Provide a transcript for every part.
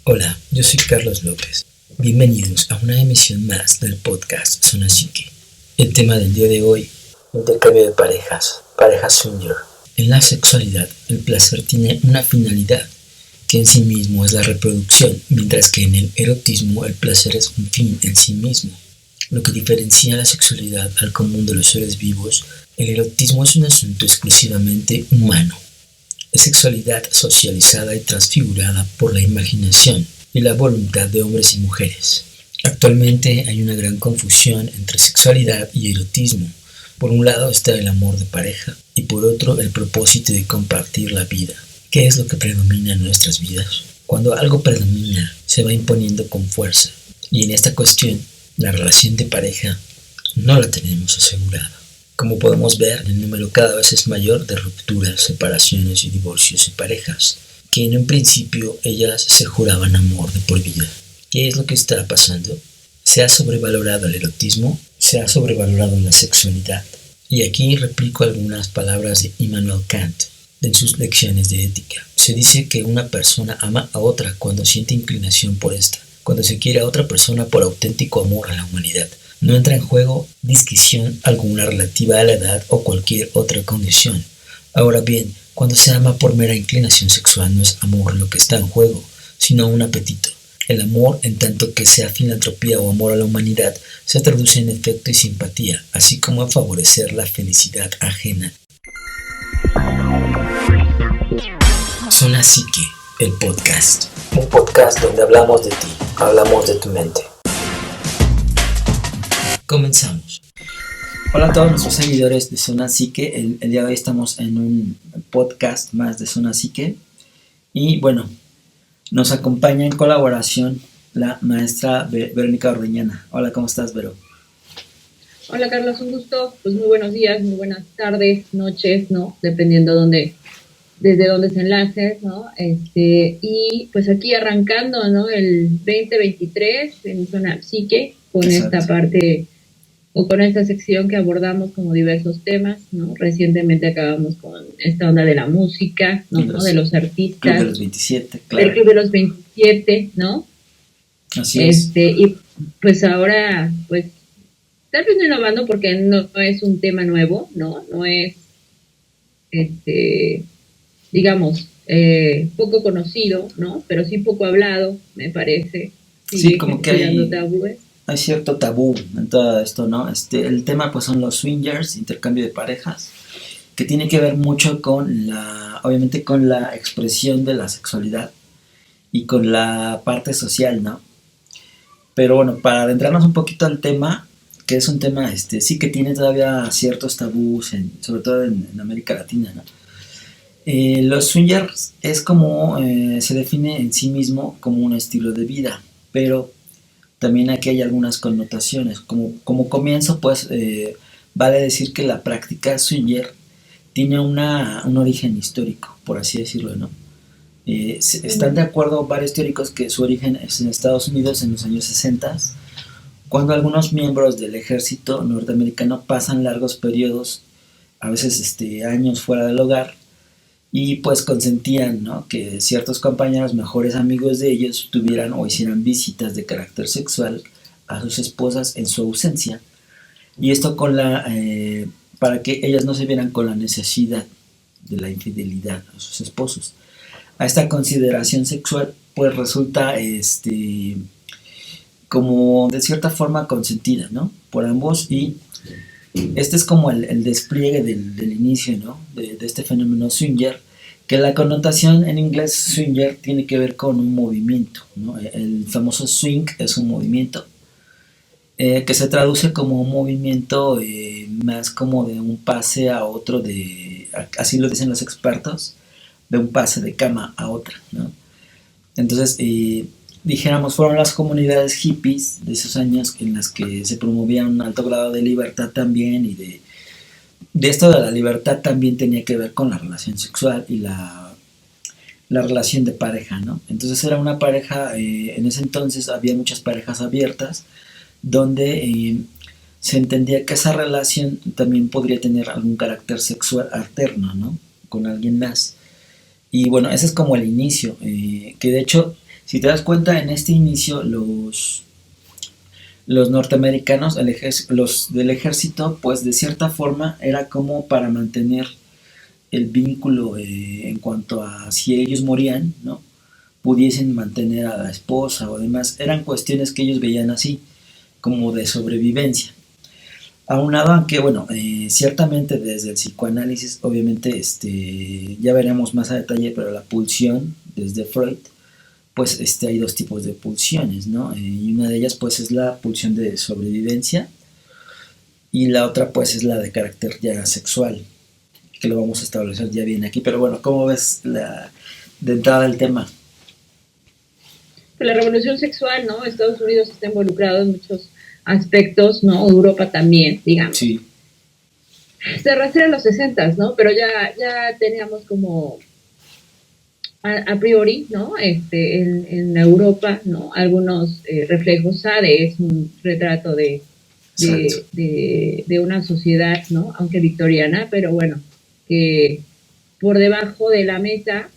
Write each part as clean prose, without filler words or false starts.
Hola, yo soy Carlos López. Bienvenidos a una emisión más del podcast Zona Psique. El tema del día de hoy, intercambio de parejas swinger. En la sexualidad, el placer tiene una finalidad, que en sí mismo es la reproducción, mientras que en el erotismo el placer es un fin en sí mismo. Lo que diferencia la sexualidad al común de los seres vivos, el erotismo es un asunto exclusivamente humano. Es sexualidad socializada y transfigurada por la imaginación y la voluntad de hombres y mujeres. Actualmente hay una gran confusión entre sexualidad y erotismo. Por un lado está el amor de pareja y por otro el propósito de compartir la vida. ¿Qué es lo que predomina en nuestras vidas? Cuando algo predomina, se va imponiendo con fuerza y en esta cuestión, la relación de pareja no la tenemos asegurada. Como podemos ver, el número cada vez es mayor de rupturas, separaciones y divorcios en parejas, que en un principio ellas se juraban amor de por vida. ¿Qué es lo que está pasando? Se ha sobrevalorado el erotismo, se ha sobrevalorado la sexualidad. Y aquí replico algunas palabras de Immanuel Kant en sus lecciones de ética. Se dice que una persona ama a otra cuando siente inclinación por esta, cuando se quiere a otra persona por auténtico amor a la humanidad. No entra en juego disquisición alguna relativa a la edad o cualquier otra condición. Ahora bien, cuando se ama por mera inclinación sexual no es amor lo que está en juego, sino un apetito. El amor, en tanto que sea filantropía o amor a la humanidad, se traduce en afecto y simpatía, así como en favorecer la felicidad ajena. Zona Psique, el podcast. Un podcast donde hablamos de ti, hablamos de tu mente. Comenzamos. Hola a todos nuestros seguidores de Zona Psique. El día de hoy estamos en un podcast más de Zona Psique. Y bueno, nos acompaña en colaboración la maestra Verónica Ordeñana. Hola, ¿cómo estás, Vero? Hola, Carlos, un gusto. Pues muy buenos días, muy buenas tardes, noches, ¿no? Dependiendo desde dónde se enlace, ¿no? Y pues aquí arrancando, ¿no? El 2023 en Zona Psique con Exacto. esta parte o con esta sección que abordamos como diversos temas, ¿no? Recientemente acabamos con esta onda de la música, ¿no? De los artistas. Club de los 27, claro. El Club de los 27, ¿no? Así es. Y pues ahora, pues, tal vez no innovando porque no es un tema nuevo, ¿no? No es, digamos, poco conocido, ¿no? Pero sí poco hablado, me parece. Sí, como que hay cierto tabú en todo esto, ¿no? El tema pues son los swingers, intercambio de parejas, que tiene que ver mucho con obviamente con la expresión de la sexualidad y con la parte social, ¿no? Pero bueno, para adentrarnos un poquito al tema, que es un tema, sí que tiene todavía ciertos tabús, sobre todo en América Latina, ¿no? Los swingers es como, se define en sí mismo como un estilo de vida, pero también aquí hay algunas connotaciones. Como comienzo, pues vale decir que la práctica swinger tiene un origen histórico, por así decirlo, ¿no? Están de acuerdo varios teóricos que su origen es en Estados Unidos en los años 60, cuando algunos miembros del ejército norteamericano pasan largos periodos, a veces años fuera del hogar, y pues consentían, ¿no?, que ciertos compañeros, mejores amigos de ellos, tuvieran o hicieran visitas de carácter sexual a sus esposas en su ausencia, y esto para que ellas no se vieran con la necesidad de la infidelidad a sus esposos. A esta consideración sexual pues resulta como de cierta forma consentida, ¿no?, por ambos, y este es como el despliegue del inicio, ¿no?, de este fenómeno swinger, que la connotación en inglés swinger tiene que ver con un movimiento, ¿no? El famoso swing es un movimiento que se traduce como un movimiento más como de un pase a otro, así lo dicen los expertos, de un pase de cama a otra, ¿no? Entonces, dijéramos, fueron las comunidades hippies de esos años en las que se promovía un alto grado de libertad también, y de esto de la libertad también tenía que ver con la relación sexual y la relación de pareja, ¿no? Entonces era una pareja, en ese entonces había muchas parejas abiertas, donde se entendía que esa relación también podría tener algún carácter sexual alterno, ¿no?, con alguien más. Y bueno, ese es como el inicio, que de hecho Si te das cuenta, en este inicio los norteamericanos, los del ejército, pues de cierta forma era como para mantener el vínculo en cuanto a si ellos morían, ¿no? Pudiesen mantener a la esposa o demás. Eran cuestiones que ellos veían así, como de sobrevivencia. Aunado a que, bueno, ciertamente desde el psicoanálisis, obviamente, ya veremos más a detalle, pero la pulsión, desde Freud, pues hay dos tipos de pulsiones, ¿no? Y una de ellas, pues, es la pulsión de sobrevivencia y la otra, pues, es la de carácter ya sexual, que lo vamos a establecer ya bien aquí. Pero bueno, ¿cómo ves de entrada el tema? La revolución sexual, ¿no? Estados Unidos está involucrado en muchos aspectos, ¿no? Europa también, digamos. Sí. Se rastrea en los 60, ¿no? Pero ya teníamos como a priori, ¿no? En Europa, ¿no? Algunos reflejos. Sade es un retrato de una sociedad, ¿no? Aunque victoriana, pero bueno, que por debajo de la mesa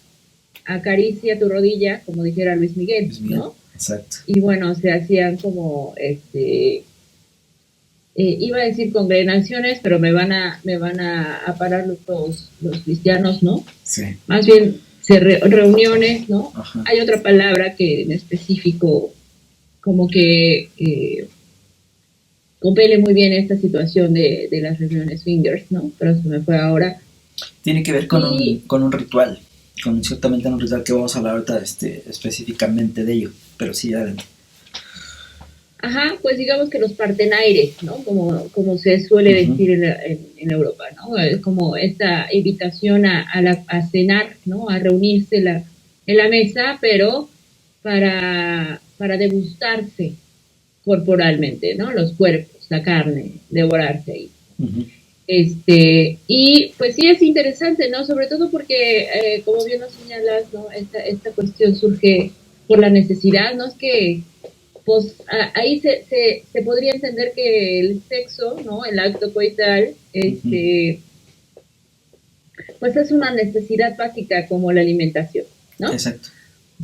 acaricia tu rodilla, como dijera Luis Miguel, ¿no? Exacto. Y bueno, se hacían como, iba a decir congregaciones, pero me van a parar los cristianos, ¿no? Sí. Más bien reuniones, ¿no? Ajá. Hay otra palabra que en específico como que compele muy bien esta situación de las reuniones swingers, ¿no? Pero se me fue ahora. Tiene que ver con un ritual, con ciertamente un ritual que vamos a hablar ahorita específicamente de ello, pero sí, adelante. Ajá, pues digamos que los partenaires, ¿no? Como se suele decir en Europa, ¿no? Es como esta invitación a cenar, ¿no? A reunirse en la mesa, pero para degustarse corporalmente, ¿no? Los cuerpos, la carne, devorarse ahí. Y pues sí es interesante, ¿no? Sobre todo porque, como bien nos señalas, ¿no? Esta cuestión surge por la necesidad, ¿no? Es que pues ahí se podría entender que el sexo, ¿no? El acto coital, pues es una necesidad básica como la alimentación, ¿no? Exacto.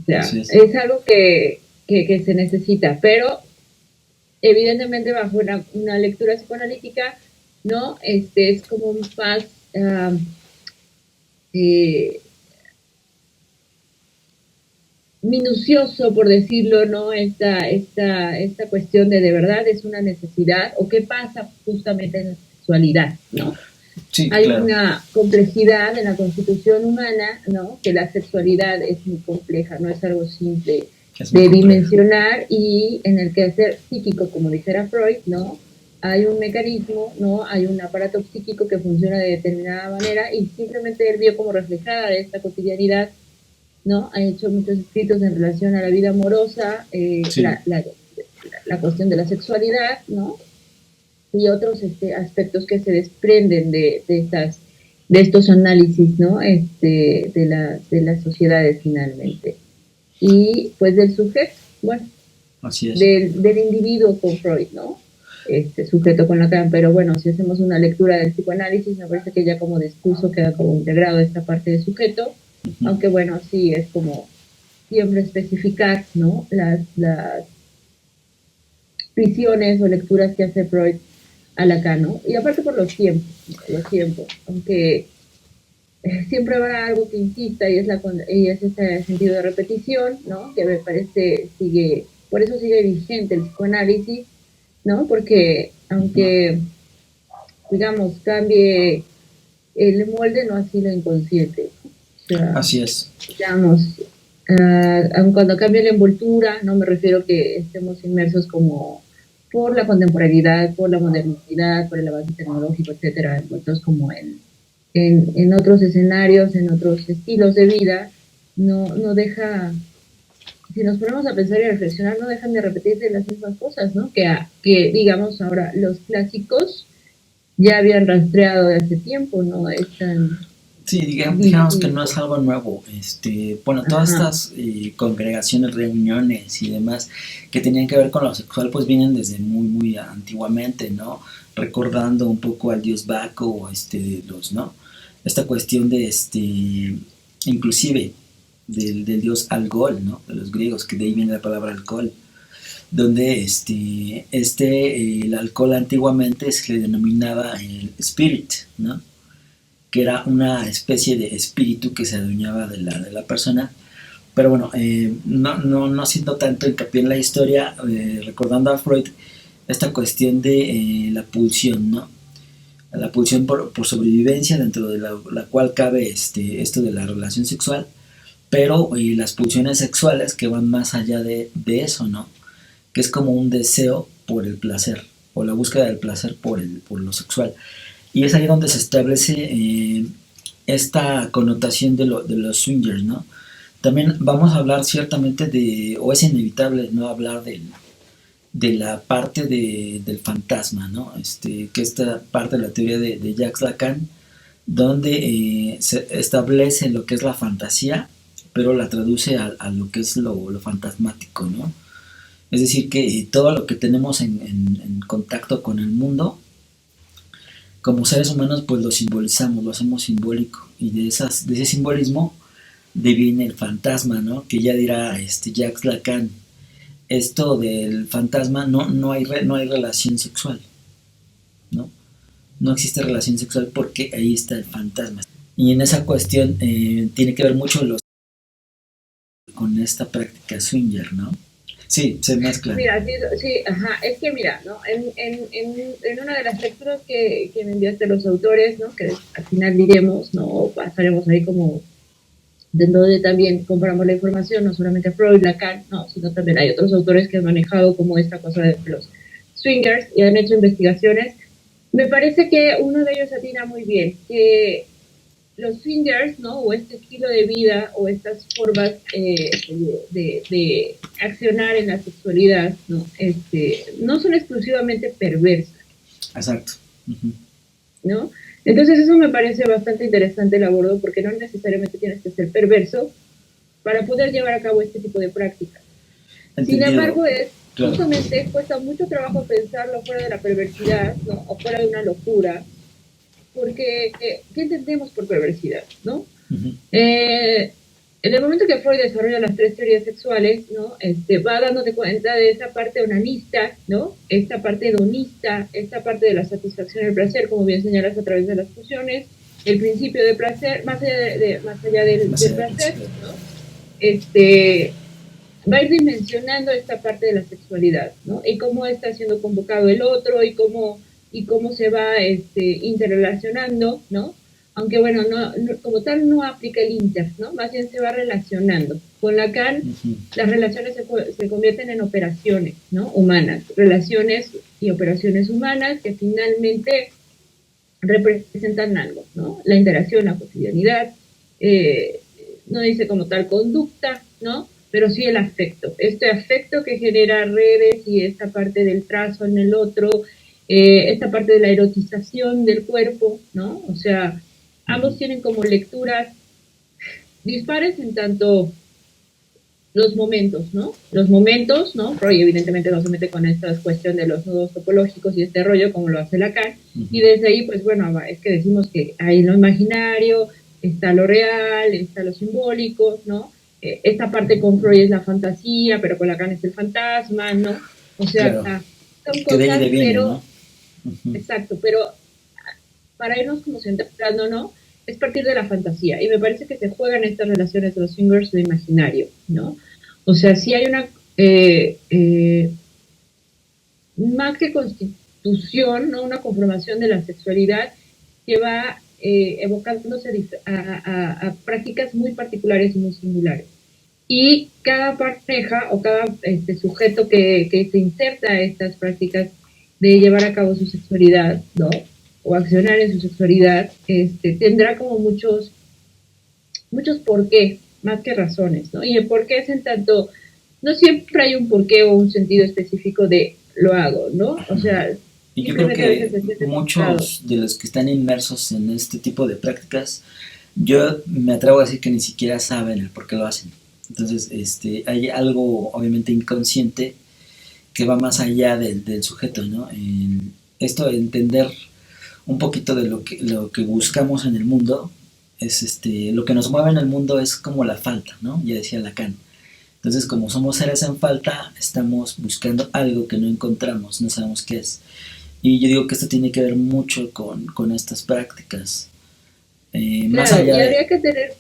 O sea, es algo que se necesita, pero evidentemente bajo una lectura psicoanalítica, ¿no? Es como más minucioso, por decirlo, ¿no? Esta cuestión de verdad es una necesidad, o qué pasa justamente en la sexualidad, ¿no? Sí, hay claro. Una complejidad en la constitución humana, ¿no? Que la sexualidad es muy compleja, no es algo simple de dimensionar, y en el quehacer psíquico, como dijera Freud, ¿no? Hay un mecanismo, ¿no? Hay un aparato psíquico que funciona de determinada manera, y simplemente él vio como reflejada de esta cotidianidad, ¿no? Ha hecho muchos escritos en relación a la vida amorosa, sí. la cuestión de la sexualidad, ¿no? Y otros aspectos que se desprenden de estos análisis, ¿no? De las sociedades finalmente. Y pues del sujeto, bueno, así es. Del individuo con Freud, ¿no? Sujeto con Lacan, pero bueno, si hacemos una lectura del psicoanálisis, me parece que ya como discurso queda como integrado esta parte de sujeto, aunque bueno, sí es como siempre especificar, ¿no? Las visiones o lecturas que hace Freud a Lacan, ¿no? Y aparte por los tiempos, aunque siempre habrá algo que insista, y es ese sentido de repetición, ¿no? Que me parece por eso sigue vigente el psicoanálisis, ¿no? Porque aunque, digamos, cambie el molde, no así lo inconsciente. O sea, así es. Digamos, cuando cambia la envoltura, no me refiero que estemos inmersos como por la contemporaneidad, por la modernidad, por el avance tecnológico, etcétera, envueltos como en otros escenarios, en otros estilos de vida, no deja, si nos ponemos a pensar y a reflexionar, no dejan de repetirse las mismas cosas, ¿no? Que digamos ahora, los clásicos ya habían rastreado de hace tiempo, ¿no? Sí, digamos que no es algo nuevo. Bueno, todas estas congregaciones, reuniones y demás que tenían que ver con lo sexual, pues vienen desde muy, muy antiguamente, ¿no? Recordando un poco al dios Baco, ¿no? Esta cuestión de, inclusive, del dios Algol, ¿no? De los griegos, que de ahí viene la palabra alcohol, donde el alcohol antiguamente se le denominaba el spirit, ¿no? Que era una especie de espíritu que se adueñaba de la persona. Pero bueno, no siento tanto hincapié en la historia, recordando a Freud, esta cuestión de la pulsión, ¿no? La pulsión por sobrevivencia, dentro de la cual cabe esto de la relación sexual, pero las pulsiones sexuales que van más allá de eso, ¿no? Que es como un deseo por el placer, o la búsqueda del placer por lo sexual. Y es ahí donde se establece esta connotación de los swingers, ¿no? También vamos a hablar ciertamente o es inevitable no hablar de la parte del fantasma, ¿no? Que esta parte de la teoría de Jacques Lacan, donde se establece lo que es la fantasía, pero la traduce a lo que es lo fantasmático, ¿no? Es decir, que todo lo que tenemos en contacto con el mundo, como seres humanos, pues lo simbolizamos, lo hacemos simbólico, y de ese simbolismo deviene el fantasma, ¿no? Que ya dirá Jacques Lacan, esto del fantasma no hay relación sexual, ¿no? No existe relación sexual porque ahí está el fantasma. Y en esa cuestión tiene que ver mucho con esta práctica swinger, ¿no? Sí, se mezclan. Mira, sí, ajá, es que mira, ¿no? En una de las lecturas que me enviaste los autores, ¿no? Que al final diremos, ¿no? Pasaremos ahí como de donde también comparamos la información, no solamente Freud, Lacan, no, sino también hay otros autores que han manejado como esta cosa de los swingers y han hecho investigaciones. Me parece que uno de ellos atina muy bien, que los swingers, ¿no? O este estilo de vida o estas formas de accionar en la sexualidad, ¿no? No son exclusivamente perversas. Exacto. Uh-huh. ¿No? Entonces eso me parece bastante interesante el abordo, porque no necesariamente tienes que ser perverso para poder llevar a cabo este tipo de prácticas. Entendido. Sin embargo, justamente cuesta mucho trabajo pensarlo fuera de la perversidad, ¿no? O fuera de una locura, porque ¿qué entendemos por perversidad, no? Uh-huh. En el momento que Freud desarrolla las 3 teorías sexuales, ¿no? Va dándote cuenta de esa parte onanista, ¿no? Esta parte hedonista, esta parte de la satisfacción del placer, como bien señalas, a través de las fusiones, el principio de placer, más allá del placer, ¿no? Va a ir dimensionando esta parte de la sexualidad, ¿no? Y cómo está siendo convocado el otro y cómo se va interrelacionando, ¿no? Aunque bueno, no, como tal no aplica el inter, ¿no? Más bien se va relacionando. Con Lacan, uh-huh, las relaciones se convierten en operaciones, ¿no? Humanas, relaciones y operaciones humanas que finalmente representan algo, ¿no? La interacción, la cotidianidad, no dice como tal conducta, ¿no? Pero sí el afecto. Este afecto que genera redes y esta parte del trazo en el otro, esta parte de la erotización del cuerpo, ¿no? O sea, ambos tienen como lecturas dispares en tanto los momentos, ¿no? Los momentos, ¿no? Freud evidentemente no se mete con esta cuestión de los nudos topológicos y este rollo como lo hace Lacan, uh-huh, y desde ahí, pues bueno, es que decimos que hay lo imaginario, está lo real, está lo simbólico, ¿no? Esta parte con Freud es la fantasía, pero con Lacan es el fantasma, ¿no? O sea, claro, son cosas, viene, pero... ¿no? Uh-huh. Exacto, pero para irnos como centrando, ¿no? Es partir de la fantasía, y me parece que se juegan estas relaciones de los swingers de imaginario, ¿no? O sea, sí hay una más que constitución, ¿no? Una conformación de la sexualidad que va evocándose a prácticas muy particulares y muy singulares. Y cada pareja o cada sujeto que se inserta a estas prácticas de llevar a cabo su sexualidad, ¿no? O accionar en su sexualidad, tendrá como muchos porqués, más que razones, ¿no? Y el porqué es en tanto, no siempre hay un porqué o un sentido específico de lo hago, ¿no? O sea, y yo creo que muchos de los que están inmersos en este tipo de prácticas, yo me atrevo a decir que ni siquiera saben el por qué lo hacen. Entonces, hay algo obviamente inconsciente que va más allá del sujeto, ¿no? Esto de entender un poquito de lo que buscamos en el mundo, lo que nos mueve en el mundo es como la falta, ¿no? Ya decía Lacan. Entonces, como somos seres en falta, estamos buscando algo que no encontramos, no sabemos qué es. Y yo digo que esto tiene que ver mucho con estas prácticas. Más Claro, y allá de, habría que tener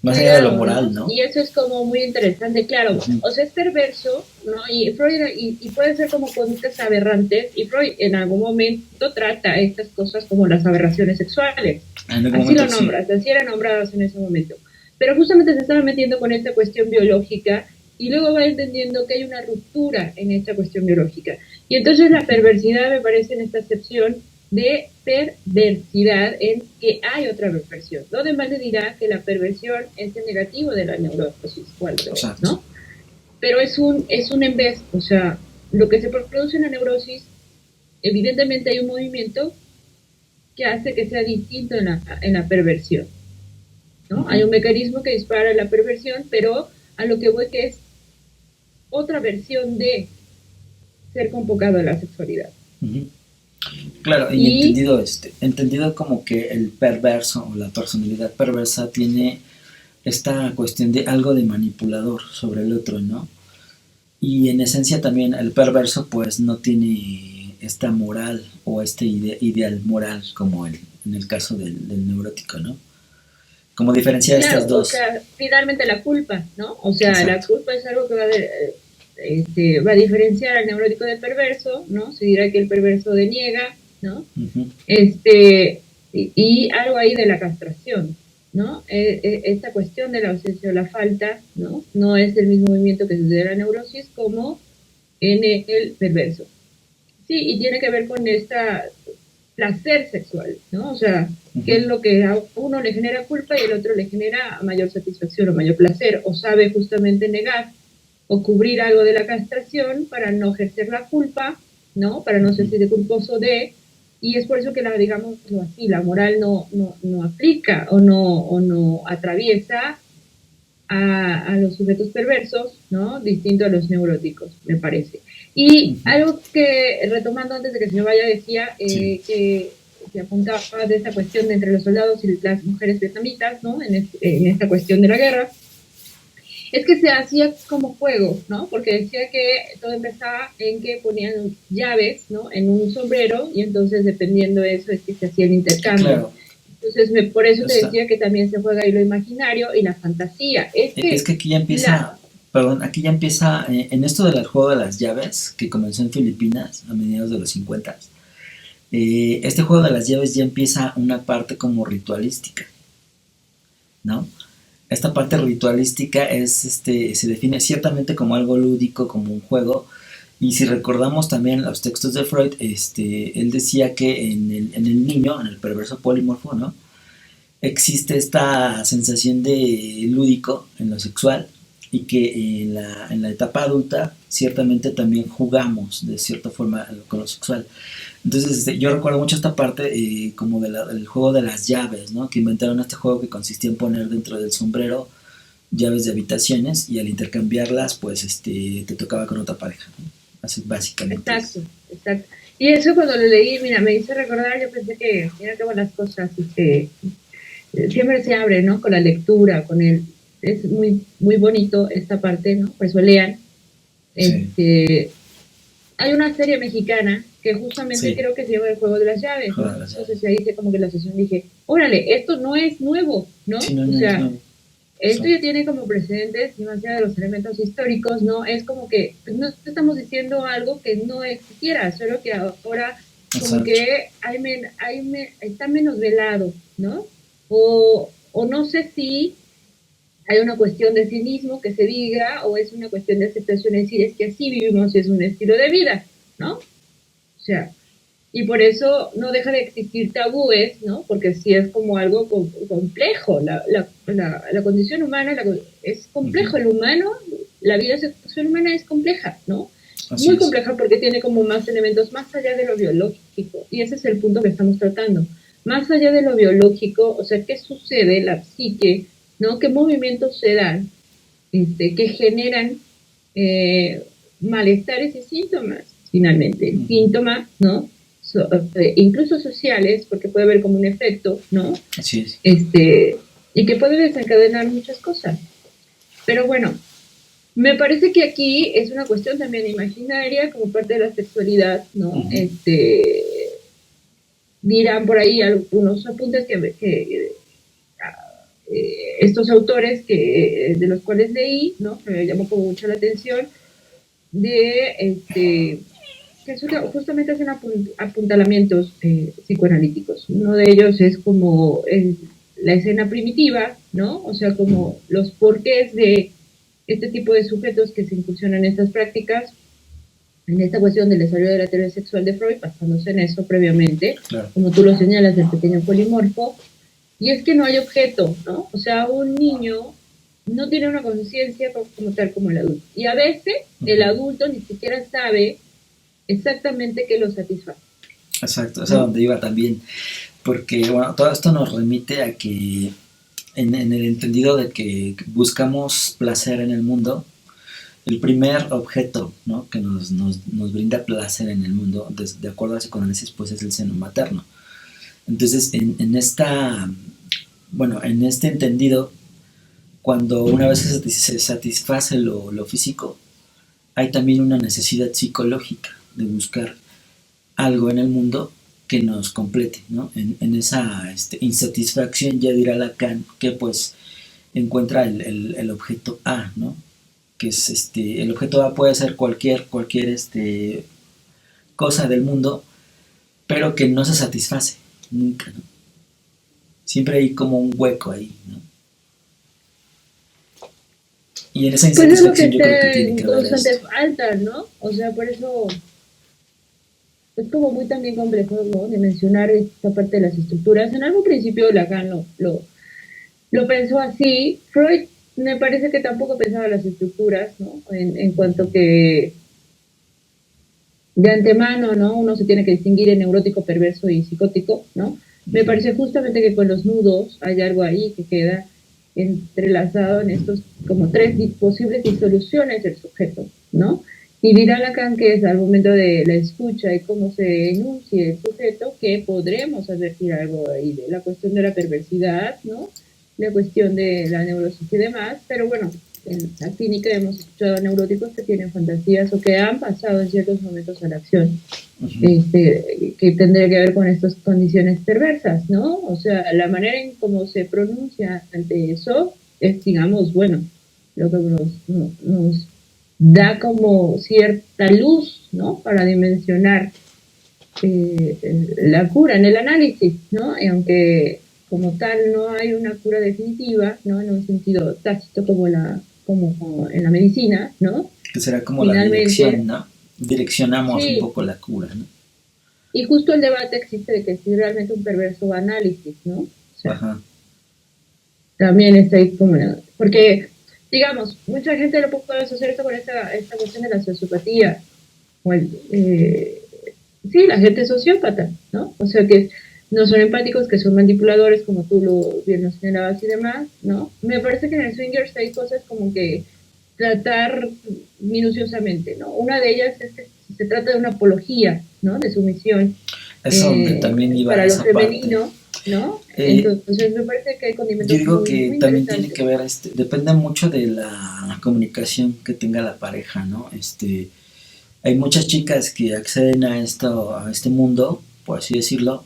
más allá de lo cuidado, moral, ¿no? ¿no? Y eso es como muy interesante, claro. Uh-huh. O sea, es perverso, ¿no? Y Freud, y puede ser como conductas aberrantes, y Freud en algún momento trata estas cosas como las aberraciones sexuales. Así lo nombra, sí. Así eran nombradas en ese momento. Pero justamente se estaba metiendo con esta cuestión biológica y luego va entendiendo que hay una ruptura en esta cuestión biológica. Y entonces la perversidad me parece en esta acepción de perversidad en que hay otra perversión. Lo demás le dirá que la perversión es el negativo de la neurosis, ¿no? Pero es un en vez, o sea, lo que se produce en la neurosis, evidentemente hay un movimiento que hace que sea distinto en la perversión, ¿no? Uh-huh. Hay un mecanismo que dispara la perversión, pero a lo que voy que es otra versión de ser convocado a la sexualidad. Uh-huh. Claro, y entendido como que el perverso o la personalidad perversa tiene esta cuestión de algo de manipulador sobre el otro, ¿no? Y en esencia también el perverso pues no tiene esta moral o este ideal moral como en el caso del neurótico, ¿no? Como diferenciar estas dos. O sea, finalmente la culpa, ¿no? O sea, exacto. La culpa es algo que va a diferenciar al neurótico del perverso, ¿no? Se dirá que el perverso deniega, ¿no? Uh-huh. Y algo ahí de la castración, ¿no? Esta cuestión de la ausencia o la falta, ¿no? No es el mismo movimiento que sucede en la neurosis como en el perverso. Sí, y tiene que ver con esta placer sexual, ¿no? O sea, uh-huh. ¿Qué es lo que a uno le genera culpa y el otro le genera mayor satisfacción o mayor placer? O sabe justamente negar o cubrir algo de la castración para no ejercer la culpa, ¿no? Para no sentirse culposo de, y es por eso que digamos así, la moral no aplica o no atraviesa a los sujetos perversos, ¿no? Distinto a los neuróticos, me parece. Y uh-huh. Algo que, retomando antes de que se me vaya, decía sí. Que apuntaba de esta cuestión de entre los soldados y las mujeres vietnamitas, ¿no? En esta cuestión de la guerra, es que se hacía como juego, ¿no? Porque decía que todo empezaba en que ponían llaves, ¿no? En un sombrero y entonces dependiendo de eso es que se hacía el intercambio. Claro. Entonces por eso te decía que también se juega ahí lo imaginario y la fantasía. Es que aquí ya empieza, aquí ya empieza en esto del juego de las llaves que comenzó en Filipinas a mediados de los 50. Este juego de las llaves ya empieza una parte como ritualística, ¿no? Esta parte ritualística es, se define ciertamente como algo lúdico, como un juego, y si recordamos también los textos de Freud, él decía que en el niño, en el perverso polímorfo, ¿no? Existe esta sensación de lúdico en lo sexual y que en la etapa adulta ciertamente también jugamos de cierta forma con lo sexual. Entonces yo recuerdo mucho esta parte como del juego de las llaves, ¿no? Que inventaron este juego que consistía en poner dentro del sombrero llaves de habitaciones y al intercambiarlas pues te tocaba con otra pareja, ¿no? Así básicamente. Exacto. Y eso cuando lo leí, mira, me hizo recordar, yo pensé que mira qué buenas cosas, siempre se abre, ¿no? Con la lectura, es muy muy bonito esta parte, ¿no? Por eso lean. Sí. Hay una serie mexicana que justamente sí. Creo que se llama El Juego de las Llaves, ¿no? Entonces ahí hice como que la sesión dije, órale, esto no es nuevo, ¿no? Sí, o sea, esto ya tiene como precedentes, y más allá de los elementos históricos, ¿no? Es como que no estamos diciendo algo que no existiera, solo que ahora como que está menos velado, ¿no? O no sé si hay una cuestión de cinismo que se diga, o es una cuestión de aceptación, es decir, es que así vivimos y es un estilo de vida, ¿no? O sea, y por eso no deja de existir tabúes, ¿no? Porque sí es como algo complejo, la condición humana es complejo, el humano, la vida sexual humana es compleja, ¿no? Así muy compleja porque tiene como más elementos más allá de lo biológico, y ese es el punto que estamos tratando. Más allá de lo biológico, o sea, ¿qué sucede? La psique, ¿no? ¿Qué movimientos se dan que generan malestares y síntomas, finalmente? Síntomas, ¿no? Incluso sociales, porque puede haber como un efecto, ¿no? Así es. y que puede desencadenar muchas cosas. Pero bueno, me parece que aquí es una cuestión también imaginaria como parte de la sexualidad, ¿no? Uh-huh. Dirán por ahí algunos apuntes que estos autores de los cuales leí, ¿no? Me llamó como mucho la atención, que justamente hacen apuntalamientos psicoanalíticos. Uno de ellos es como la escena primitiva, ¿no? O sea, como los porqués de este tipo de sujetos que se incursionan en estas prácticas, en esta cuestión del desarrollo de la teoría sexual de Freud, basándose en eso previamente, claro, como tú lo señalas, del pequeño polimorfo, y es que no hay objeto, ¿no? O sea, un niño no tiene una conciencia como tal como el adulto, y a veces el adulto ni siquiera sabe exactamente qué lo satisface. Exacto, es a donde iba también, porque bueno, todo esto nos remite a que en el entendido de que buscamos placer en el mundo, el primer objeto, ¿no?, que nos brinda placer en el mundo, de acuerdo a psicoanálisis, pues es el seno materno. Entonces, en este entendido, cuando una vez se satisface lo físico, hay también una necesidad psicológica de buscar algo en el mundo que nos complete, ¿no? En esa insatisfacción, ya dirá Lacan, que pues encuentra el objeto A, ¿no? Que es el objeto A puede ser cualquier cosa del mundo, pero que no se satisface nunca, ¿no? Siempre hay como un hueco ahí, ¿no? Y en esa insatisfacción yo creo que tiene que haber constante falta, ¿no? O sea, por eso es como muy también complejo, ¿no?, de mencionar esta parte de las estructuras. En algún principio Lacan lo pensó así. Freud me parece que tampoco pensaba las estructuras, ¿no? En cuanto que de antemano, ¿no?, uno se tiene que distinguir en neurótico, perverso y psicótico, ¿no? Me parece justamente que con los nudos hay algo ahí que queda entrelazado en estos como tres posibles disoluciones del sujeto, ¿no? Y dirá Lacan que es al momento de la escucha y cómo se enuncie el sujeto que podremos advertir algo ahí de la cuestión de la perversidad, ¿no?, la cuestión de la neurosis y demás, pero bueno, en la clínica hemos escuchado a neuróticos que tienen fantasías o que han pasado en ciertos momentos a la acción, que tendría que ver con estas condiciones perversas, ¿no? O sea, la manera en cómo se pronuncia ante eso es, digamos, bueno, lo que nos da como cierta luz, ¿no?, para dimensionar la cura en el análisis, ¿no? Y aunque como tal no hay una cura definitiva, ¿no?, en un sentido tácito como en la medicina, ¿no? Que será como finalmente, la dirección, ¿no? Direccionamos un poco la cura, ¿no? Y justo el debate existe de que si realmente un perverso va a análisis, ¿no? O sea, ajá, también está ahí como... Porque, digamos, mucha gente lo puede asociar esto con esta cuestión de la sociopatía, o sí, la gente sociópata, ¿no? O sea, que no son empáticos, que son manipuladores, como tú lo bien nos señalabas y demás, ¿no? Me parece que en el Swingers hay cosas como que tratar minuciosamente, ¿no? Una de ellas es que se trata de una apología, ¿no?, de sumisión. Es donde también iba para esa lo femenino, parte, ¿no? Entonces me parece que hay condimentos. Yo digo que muy también tiene que ver, depende mucho de la comunicación que tenga la pareja, ¿no? Hay muchas chicas que acceden a este mundo, por así decirlo,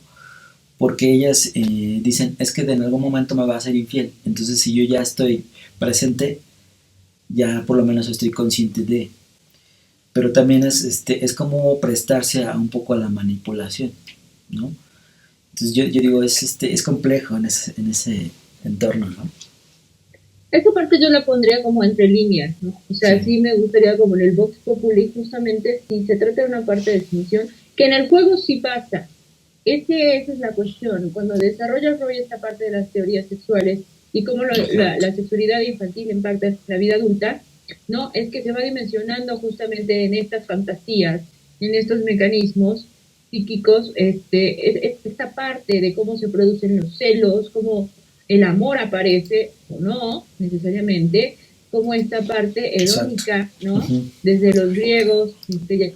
porque ellas dicen, es que en algún momento me va a ser infiel, entonces si yo ya estoy presente, ya por lo menos estoy consciente de. Pero también es como prestarse un poco a la manipulación, ¿no? Entonces yo digo, es complejo en ese entorno, ¿no? Esa parte yo la pondría como entre líneas, ¿no? O sea, sí me gustaría como en el Vox Populi, justamente si se trata de una parte de definición, que en el juego sí pasa. Esa es la cuestión. Cuando desarrolla Freud esta parte de las teorías sexuales y cómo la sexualidad infantil impacta en la vida adulta, ¿no? Es que se va dimensionando justamente en estas fantasías, en estos mecanismos psíquicos, esta parte de cómo se producen los celos, cómo el amor aparece o no necesariamente, como esta parte erótica, ¿no? Uh-huh. Desde los griegos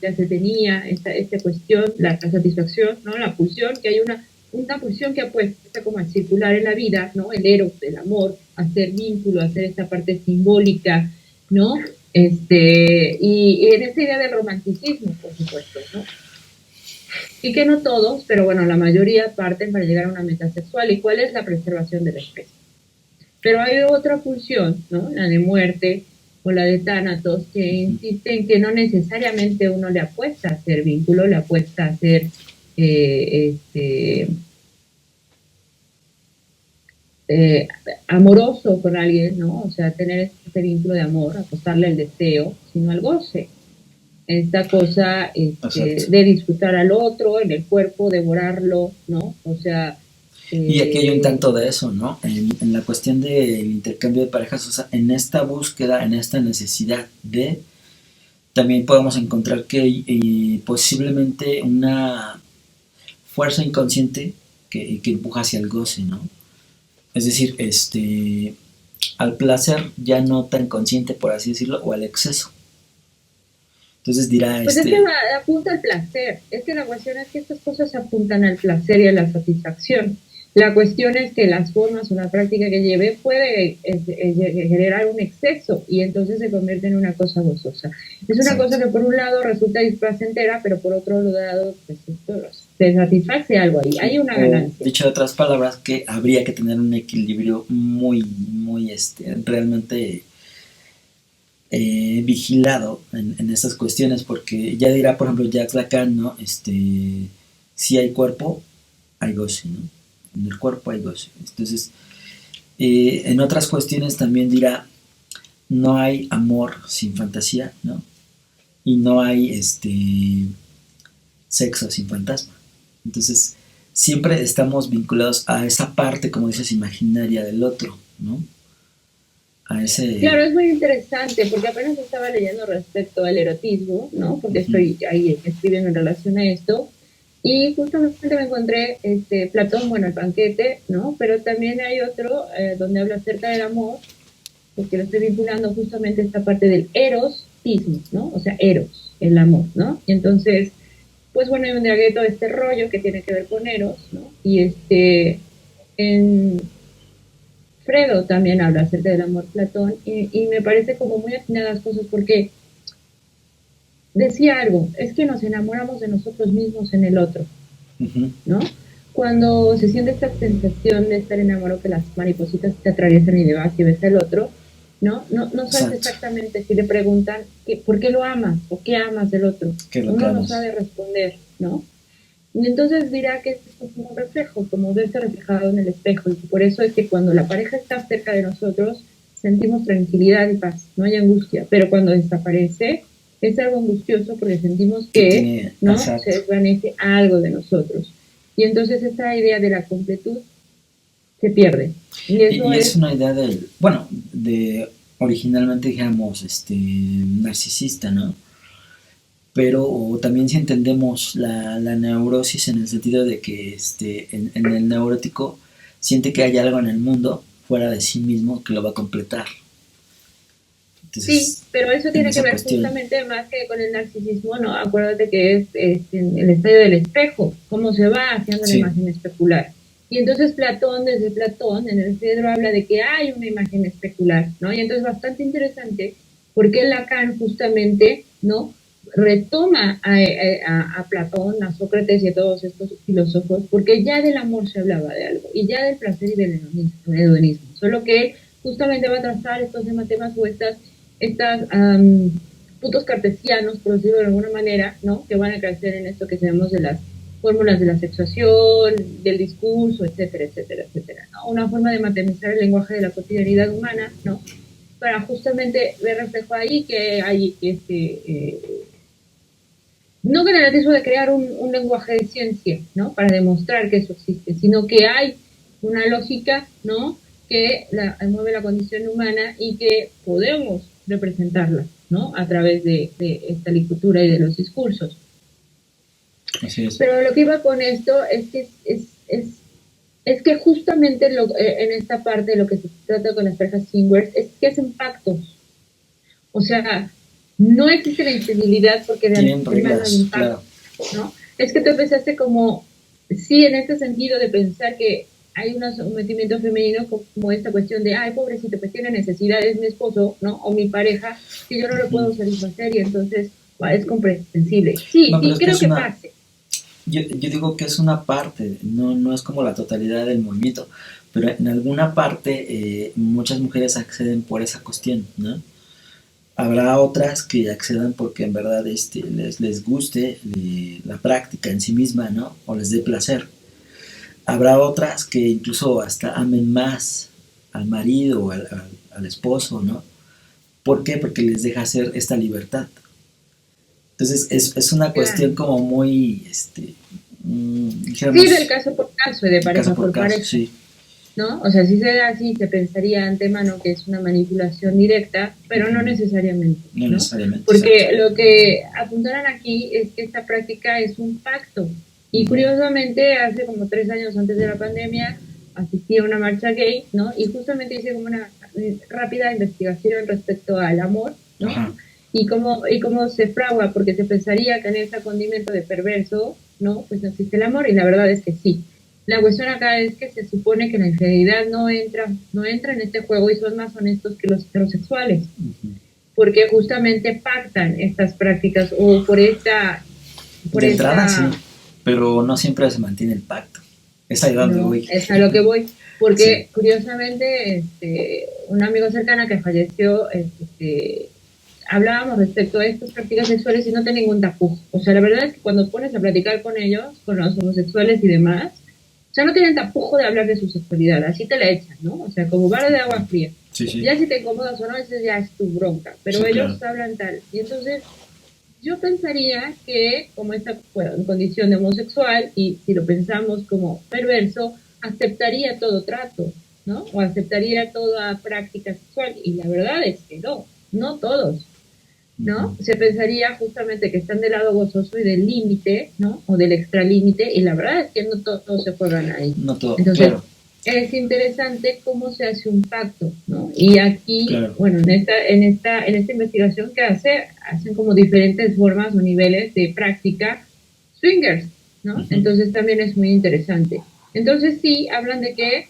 ya se tenía esta cuestión, la satisfacción, ¿no?, la pulsión, que hay una una pulsión que apuesta como a circular en la vida, ¿no? El eros, el amor, hacer vínculo, hacer esta parte simbólica, ¿no? Y en esta idea del romanticismo, por supuesto, ¿no? Y que no todos, pero bueno, la mayoría parten para llegar a una meta sexual. ¿Y cuál es la preservación de la especie? Pero hay otra pulsión, ¿no? La de muerte o la de tánatos, que insiste en que no necesariamente uno le apuesta a hacer vínculo, le apuesta a hacer amoroso con alguien, ¿no? O sea, tener este vínculo de amor, apostarle al deseo, sino al goce. Esta cosa de disfrutar al otro, en el cuerpo, devorarlo, ¿no? O sea... Y aquí hay un tanto de eso, ¿no? En la cuestión del intercambio de parejas, o sea, en esta búsqueda, en esta necesidad de, también podemos encontrar que posiblemente una fuerza inconsciente que empuja hacia el goce, ¿no? Es decir, al placer ya no tan consciente, por así decirlo, o al exceso. Entonces dirá, Pues es que apunta al placer. Es que la cuestión es que estas cosas apuntan al placer y a la satisfacción. La cuestión es que las formas o la práctica que lleve puede generar un exceso y entonces se convierte en una cosa gozosa. Es una cosa que por un lado resulta displacentera, pero por otro lado pues esto te satisface algo ahí. Hay una ganancia. Dicho de otras palabras, que habría que tener un equilibrio muy, muy, realmente vigilado en estas cuestiones, porque ya dirá, por ejemplo, Jacques Lacan, ¿no? Si hay cuerpo, hay goce, ¿no? En el cuerpo hay goce. Entonces, en otras cuestiones también dirá, no hay amor sin fantasía, ¿no? Y no hay sexo sin fantasma. Entonces, siempre estamos vinculados a esa parte, como dices, imaginaria del otro, ¿no? A ese... Claro, es muy interesante, porque apenas estaba leyendo respecto al erotismo, ¿no? Porque estoy ahí escribiendo en relación a esto, y justamente me encontré Platón, bueno, el banquete, ¿no? Pero también hay otro donde habla acerca del amor, porque lo estoy vinculando justamente a esta parte del erotismo, ¿no? O sea, eros, el amor, ¿no? Y entonces, pues bueno, yo me tragué todo este rollo que tiene que ver con eros, ¿no? Y en Fredo también habla acerca del amor Platón, y me parece como muy atinadas cosas, porque decía algo, es que nos enamoramos de nosotros mismos en el otro, ¿no? Cuando se siente esta sensación de estar enamorado, que las maripositas te atraviesan y te vas y ves al otro, ¿no? No sabes exactamente si le preguntan por qué lo amas o qué amas del otro. Uno no sabe responder, ¿no? Y entonces dirá que es como un reflejo, como verse reflejado en el espejo, y por eso es que cuando la pareja está cerca de nosotros sentimos tranquilidad y paz, no hay angustia, pero cuando desaparece es algo angustioso porque sentimos que ¿no? se desvanece algo de nosotros. Y entonces esa idea de la completud se pierde. Y es una idea de originalmente, digamos, narcisista, ¿no? Pero también si entendemos la neurosis en el sentido de que en el neurótico siente que hay algo en el mundo fuera de sí mismo que lo va a completar. Entonces, sí, pero eso tiene que ver justamente más que con el narcisismo, ¿no? Acuérdate que es el estadio del espejo, cómo se va haciendo la imagen especular. Y entonces Platón, desde Platón, en el Cedro habla de que hay una imagen especular, ¿no? Y entonces bastante interesante, porque Lacan justamente, ¿no? Retoma a Platón, a Sócrates y a todos estos filósofos, porque ya del amor se hablaba de algo, y ya del placer y del hedonismo, solo que justamente va a trazar estos temas o estas puntos cartesianos, por decirlo de alguna manera, ¿no? Que van a crecer en esto que sabemos de las fórmulas de la sexuación, del discurso, etcétera, etcétera, etcétera, ¿no? Una forma de maternizar el lenguaje de la cotidianidad humana, ¿no? Para justamente ver reflejo ahí que hay no con el atisbo de crear un lenguaje de ciencia, ¿no? Para demostrar que eso existe, sino que hay una lógica, ¿no? Que mueve la condición humana y que podemos representarla, ¿no? A través de esta literatura y de los discursos. Así es. Pero lo que iba con esto es que es que justamente en esta parte de lo que se trata con las parejas swingers es que hacen pactos. O sea, no existe la infidelidad porque tienen reglas, no hay impacto, claro. ¿no? Es que tú empezaste como sí, en este sentido de pensar que hay un sometimiento femenino como esta cuestión de, ay, pobrecito, pues tiene necesidades mi esposo, ¿no? O mi pareja, que yo no lo Ujú. puedo satisfacer y entonces es comprensible. Sí, No, pero sí, es que creo es que una, pase. yo digo que es una parte, no es como la totalidad del movimiento, pero en alguna parte muchas mujeres acceden por esa cuestión, ¿no? Habrá otras que accedan porque en verdad les guste la práctica en sí misma, ¿no? O les dé placer. Habrá otras que incluso hasta amen más al marido o al esposo, ¿no? ¿Por qué? Porque les deja hacer esta libertad. Entonces es una Claro. cuestión como muy, Sí, del dijéramos, caso por caso, de caso pareja por por caso, pareja, sí. ¿no? O sea, si se da así, se pensaría de antemano que es una manipulación directa, pero no Ujú. necesariamente, No ¿no? necesariamente, exacto. Porque lo que apuntaron aquí es que esta práctica es un pacto. Y Ujú. curiosamente, hace como 3 años antes de la pandemia, asistí a una marcha gay, ¿no? Y justamente hice como una rápida investigación respecto al amor, ¿no? Ajá. Y cómo se fragua, porque se pensaría que en ese condimento de perverso, ¿no? Pues no existe el amor, y la verdad es que sí. La cuestión acá es que se supone que la infidelidad no entra en este juego y son más honestos que los heterosexuales, Ujú. porque justamente pactan estas prácticas o por esta, por De entrada sí, esta, pero no siempre se mantiene el pacto. Es ahí donde no, voy. es a lo que voy, Sí. porque curiosamente, un amigo cercano que falleció, hablábamos respecto a estas prácticas sexuales y no tenía ningún tapujo. O sea, la verdad es que cuando pones a platicar con ellos, con los homosexuales y demás, o sea, no tienen tapujo de hablar de su sexualidad, así te la echan, ¿no? O sea, como vara de agua fría. Sí, sí. Ya si te incomodas o no, esa ya es tu bronca, pero Sí, claro. ellos hablan tal. Y entonces, yo pensaría que como esta condición de homosexual, y si lo pensamos como perverso, aceptaría todo trato, ¿no? O aceptaría toda práctica sexual. Y la verdad es que no, no todos. Ujú. ¿No? Se pensaría justamente que están del lado gozoso y del límite, ¿no? O del extralímite, y la verdad es que no todos se juegan ahí. No todo, Entonces, claro, es interesante cómo se hace un pacto, ¿no? Y aquí, claro. bueno, en esta investigación que hacen como diferentes formas o niveles de práctica swingers, ¿no? Ujú. Entonces también es muy interesante. Entonces sí, hablan de que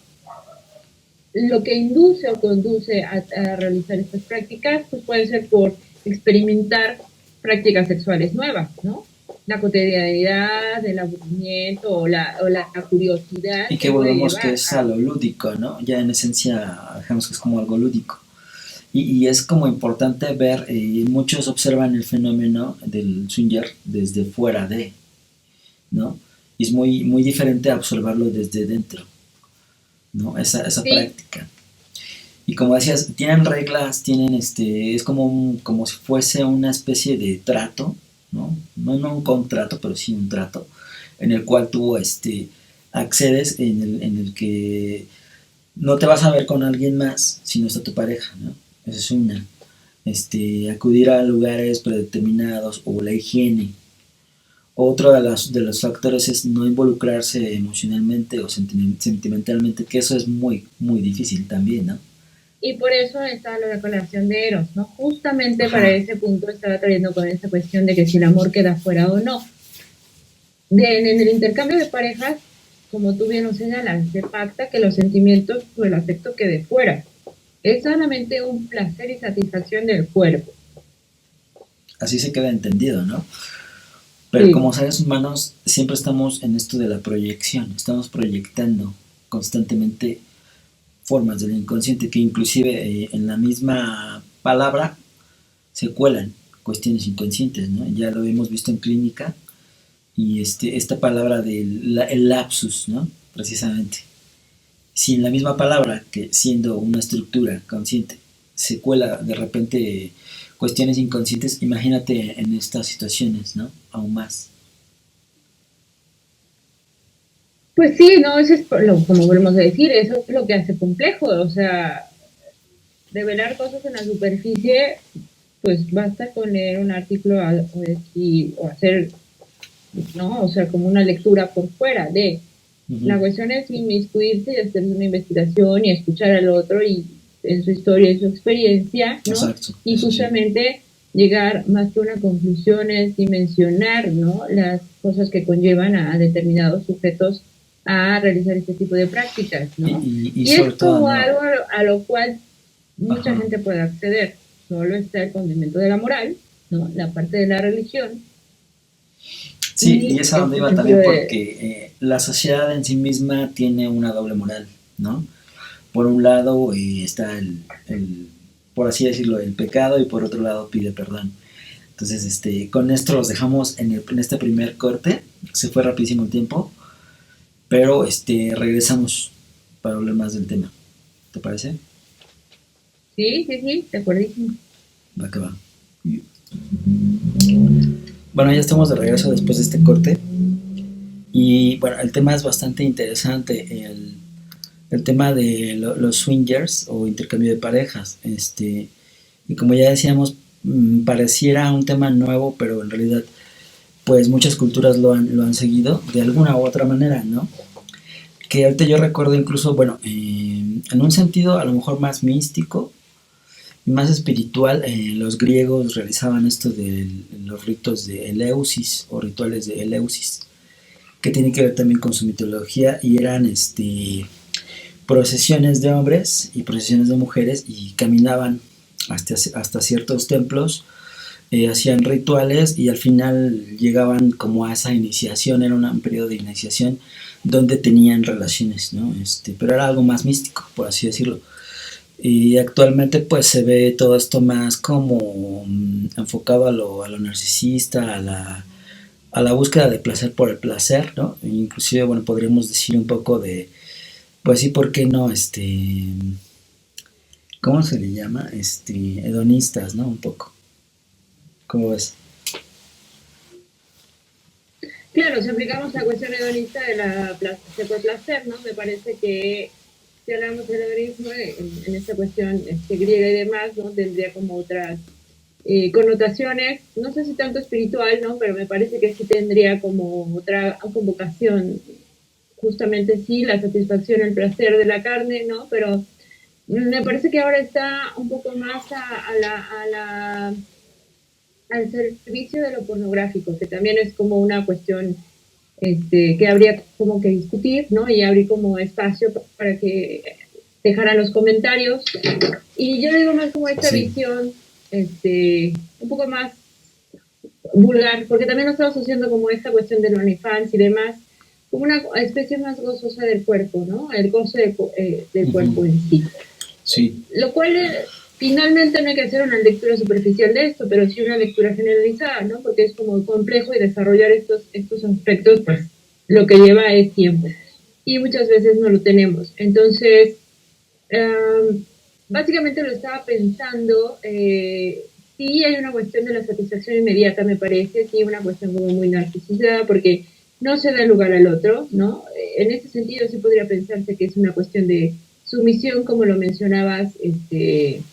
lo que induce o conduce a realizar estas prácticas, pues puede ser por experimentar prácticas sexuales nuevas, ¿no? La cotidianidad, el aburrimiento o la curiosidad Y que te puede volvemos que llevar es a a... lo lúdico, ¿no? Ya en esencia, dejamos que es como algo lúdico. Y es como importante ver, muchos observan el fenómeno del swinger desde fuera de, ¿no? Y es muy diferente a observarlo desde dentro, ¿no? Esa Sí, práctica. Y como decías, tienen reglas, tienen es como como si fuese una especie de trato, ¿no? No un contrato, pero sí un trato, en el cual tú accedes, en el que no te vas a ver con alguien más si no está tu pareja, ¿no? Esa es una. Acudir a lugares predeterminados o la higiene. Otro de los factores es no involucrarse emocionalmente o sentimentalmente, que eso es muy difícil también, ¿no? y por eso está la colación de Eros, ¿no? Justamente para Ajá, ese punto estaba trayendo con esta cuestión de que si el amor queda fuera o no. En el intercambio de parejas, como tú bien lo señalas, se pacta que los sentimientos o el afecto quede fuera. Es solamente un placer y satisfacción del cuerpo. así se queda entendido, ¿no? Pero Sí, como seres humanos siempre estamos en esto de la proyección, estamos proyectando constantemente formas del inconsciente que inclusive en la misma palabra se cuelan cuestiones inconscientes, ¿no? Ya lo hemos visto en clínica y esta palabra del el lapsus, ¿no? Precisamente. Si en la misma palabra, que siendo una estructura consciente, se cuela de repente cuestiones inconscientes, imagínate en estas situaciones, ¿no? Aún más. pues sí, no, eso es como volvemos a decir, eso es lo que hace complejo, o sea, revelar cosas en la superficie, pues basta con leer un artículo o hacer, ¿no? O sea, como una lectura por fuera de. La Ujú. cuestión es inmiscuirse y hacer una investigación y escuchar al otro y en su historia y su experiencia, ¿no? Exacto, Y eso sí. justamente llegar más que una conclusión es dimensionar, ¿no?, las cosas que conllevan a determinados sujetos a realizar este tipo de prácticas, ¿no? Y Y es sobre todo, como ¿no? algo a lo cual mucha Ajá. gente puede acceder. Solo está el condimento de la moral, ¿no?, la parte de la religión Sí, y y es a donde este iba sentido también de... porque la sociedad en sí misma tiene una doble moral, ¿no? Por un lado está por así decirlo, el pecado y por otro lado pide perdón. Entonces, con esto los dejamos en este primer corte. Se fue rapidísimo el tiempo, pero regresamos para hablar más del tema. ¿Te parece? Sí, sí, sí, de acuerdísimo. Va que va. Bueno, ya estamos de regreso después de este corte. Y bueno, el tema es bastante interesante. El tema de los swingers o intercambio de parejas. Y como ya decíamos, pareciera un tema nuevo, pero en realidad, pues muchas culturas lo han seguido de alguna u otra manera, ¿no? Que ahorita yo recuerdo incluso, bueno, en un sentido a lo mejor más místico, más espiritual, los griegos realizaban esto de los ritos de Eleusis o rituales de Eleusis, que tiene que ver también con su mitología y eran procesiones de hombres y procesiones de mujeres y caminaban hasta ciertos templos, hacían rituales y al final llegaban como a esa iniciación, era un periodo de iniciación donde tenían relaciones, ¿no? Pero era algo más místico, por así decirlo. Y actualmente pues se ve todo esto más como enfocado a lo narcisista, a la búsqueda de placer por el placer, ¿no? E inclusive, bueno, podríamos decir un poco de, pues sí, ¿por qué no? ¿Cómo se le llama? Hedonistas, ¿no? Un poco. ¿Cómo ves? Claro, si aplicamos la cuestión hedonista de la placer, ¿no? Me parece que si hablamos del hedonismo en esta cuestión griega y demás, ¿no?, tendría como otras connotaciones, no sé si tanto espiritual, ¿no?, pero me parece que sí tendría como otra convocación, justamente sí, la satisfacción, el placer de la carne, ¿no? Pero me parece que ahora está un poco más al servicio de lo pornográfico, que también es como una cuestión que habría como que discutir, ¿no? Y abrir como espacio para que dejaran los comentarios. Y yo digo más como esta Sí. visión, un poco más vulgar, porque también lo estamos haciendo como esta cuestión del OnlyFans y demás, como una especie más gozosa del cuerpo, ¿no? El gozo del Ujú. cuerpo en sí. Sí. Lo cual finalmente no hay que hacer una lectura superficial de esto, pero sí una lectura generalizada, ¿no? Porque es como complejo y desarrollar estos aspectos, pues lo que lleva es tiempo. Y muchas veces no lo tenemos. Entonces, básicamente lo estaba pensando, sí hay una cuestión de la satisfacción inmediata, me parece, sí una cuestión como muy narcisista, porque no se da lugar al otro, ¿no? En ese sentido sí podría pensarse que es una cuestión de sumisión, como lo mencionabas en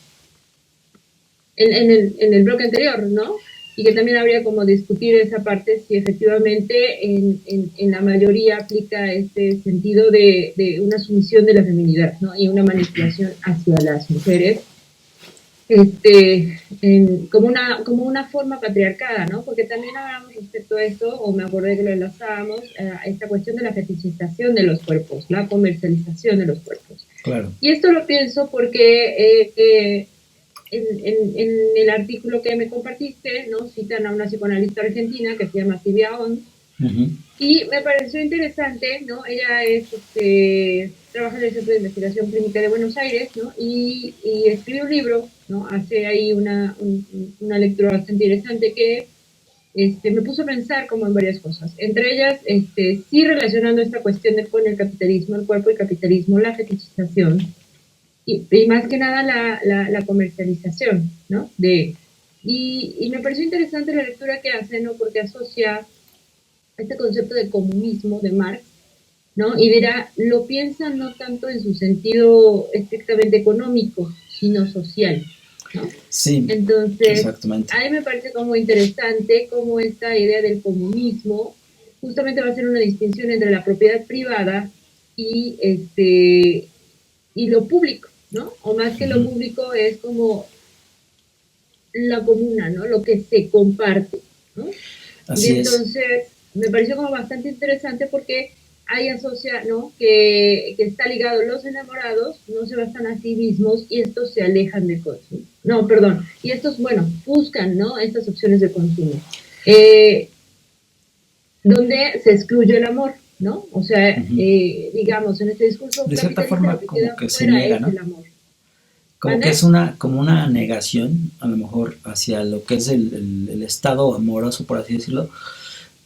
el bloque anterior, ¿no? Y que también habría como discutir esa parte si efectivamente en la mayoría aplica este sentido de una sumisión de la feminidad, ¿no? Y una manipulación hacia las mujeres, como una forma patriarcada, ¿no? Porque también hablamos respecto a esto, o me acordé que lo enlazábamos, a esta cuestión de la fetichización de los cuerpos, la comercialización de los cuerpos. Claro. Y esto lo pienso porque en el artículo que me compartiste, ¿no?, citan a una psicoanalista argentina que se llama Silvia Ons, Ujú. y me pareció interesante, ¿no? Ella trabaja en el Centro de Investigación Clínica de Buenos Aires, ¿no? Y escribió un libro, ¿no? Hace ahí una lectura bastante interesante que me puso a pensar como en varias cosas. Entre ellas, sí relacionando esta cuestión con el capitalismo, el cuerpo y capitalismo, la fetichización, y más que nada la comercialización, ¿no? Y me pareció interesante la lectura que hace, ¿no? Porque asocia este concepto de comunismo de Marx, ¿no? Y dirá, lo piensa no tanto en su sentido estrictamente económico, sino social, ¿no? Sí, Entonces, exactamente. a mí me parece como interesante cómo esta idea del comunismo justamente va a ser una distinción entre la propiedad privada y y lo público, ¿no? O más que lo Ujú. público es como la comuna, ¿no? Lo que se comparte, ¿no? Y Así es. entonces me pareció como bastante interesante porque ahí asocia, ¿no? Que está ligado los enamorados, no se bastan a sí mismos y estos se alejan del consumo. No, perdón. Y estos, bueno, buscan, ¿no? Estas opciones de consumo. Eh, donde se excluye el amor, ¿no? O sea, Uh-huh. digamos, en este discurso De cierta capitalista lo forma que como queda que se fuera niega, es ¿no? el amor. Como que ¿Mande? es como una negación, a lo mejor, hacia lo que es el estado amoroso, por así decirlo,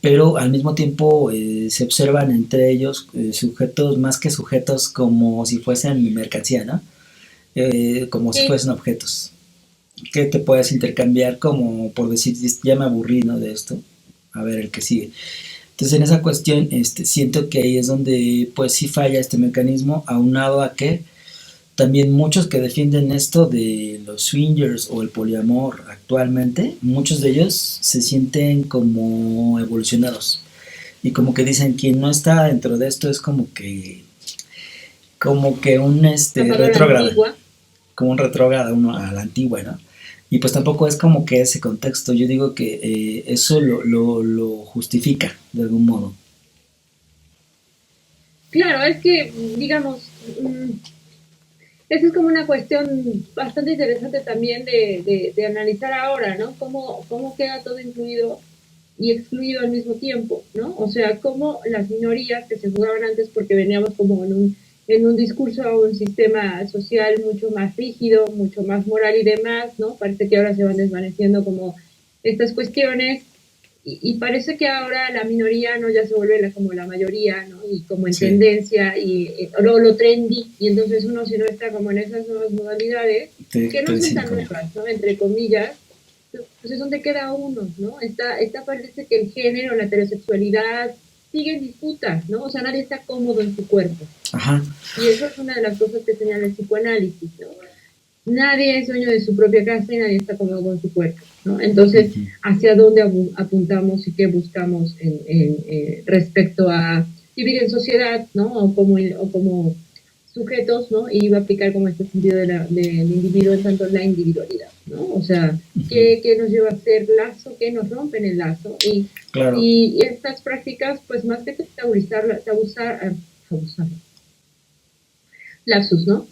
pero al mismo tiempo se observan entre ellos sujetos, más que sujetos, como si fuesen mercancía, ¿no? Como si Sí, fuesen objetos, que te puedes intercambiar como por decir, ya me aburrí, ¿no? De esto, a ver el que sigue. Entonces en esa cuestión siento que ahí es donde pues sí falla este mecanismo, aunado a que también muchos que defienden esto de los swingers o el poliamor actualmente, muchos de ellos se sienten como evolucionados y como que dicen quien no está dentro de esto es como que un apagó la retrógrada, antigua. como un retrógrada uno a la antigua, ¿no? Y pues tampoco es como que ese contexto, yo digo que eso lo justifica de algún modo. Claro, es que, digamos, esa es como una cuestión bastante interesante también de analizar ahora, ¿no? Cómo queda todo incluido y excluido al mismo tiempo, ¿no? O sea, cómo las minorías que se jugaban antes porque veníamos como en un discurso o un sistema social mucho más rígido, mucho más moral y demás, ¿no? Parece que ahora se van desvaneciendo como estas cuestiones y parece que ahora la minoría no ya se vuelve como la mayoría, ¿no? Y como en Sí, tendencia y lo trendy, y entonces uno si no está como en esas nuevas modalidades, que te no son dicen tan como, nuevas, ¿no? Entre comillas, pues es donde queda uno, ¿no? Está parece que el género, la heterosexualidad sigue en disputa, ¿no? O sea, nadie está cómodo en su cuerpo. ajá, Y eso es una de las cosas que señala el psicoanálisis, ¿no? Nadie es dueño de su propia casa y nadie está cómodo con su cuerpo, ¿no? Entonces, uh-huh, ¿hacia dónde apuntamos y qué buscamos respecto a vivir en sociedad, ¿no? O como sujetos, ¿no? Y iba a aplicar como este sentido del individuo en tanto la individualidad, ¿no? O sea, uh-huh. ¿qué nos lleva a ser lazo? ¿Qué nos rompen el lazo? Claro, Y estas prácticas, pues más que abusar, lapsus, ¿no?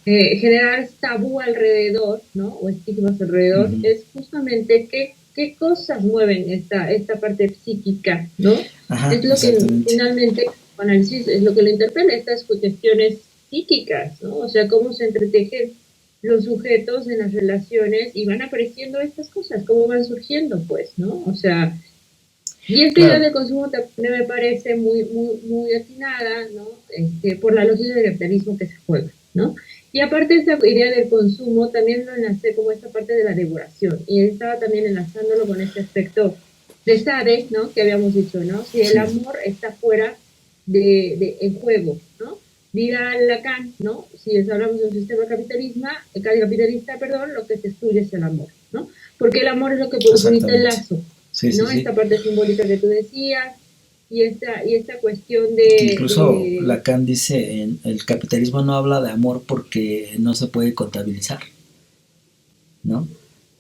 Generar tabú alrededor, ¿no? O estigmas alrededor, uh-huh. es justamente qué cosas mueven esta parte psíquica, ¿no? Ajá, Es lo que exactamente. finalmente, análisis es lo que lo interpela, estas cuestiones psíquicas, ¿no? O sea, cómo se entretejen los sujetos en las relaciones y van apareciendo estas cosas, cómo van surgiendo, pues, ¿no? O sea, y esta idea Claro, del consumo también me parece muy atinada, ¿no? Por la lógica del capitalismo que se juega, ¿no? Y aparte esta idea del consumo también lo enlacé como esta parte de la devoración. Y él estaba también enlazándolo con este aspecto de Sade, ¿no? Que habíamos dicho, ¿no? Si el sí, amor está fuera en juego, ¿no? Dirá Lacan, ¿no? Si hablamos de un sistema capitalista, perdón, lo que se excluye es el amor, ¿no? Porque el amor es lo que posibilita el exactamente. lazo, Sí, sí, ¿no? sí. Esta parte simbólica que tú decías y esta cuestión Que incluso de Lacan dice, el capitalismo no habla de amor porque no se puede contabilizar, ¿no?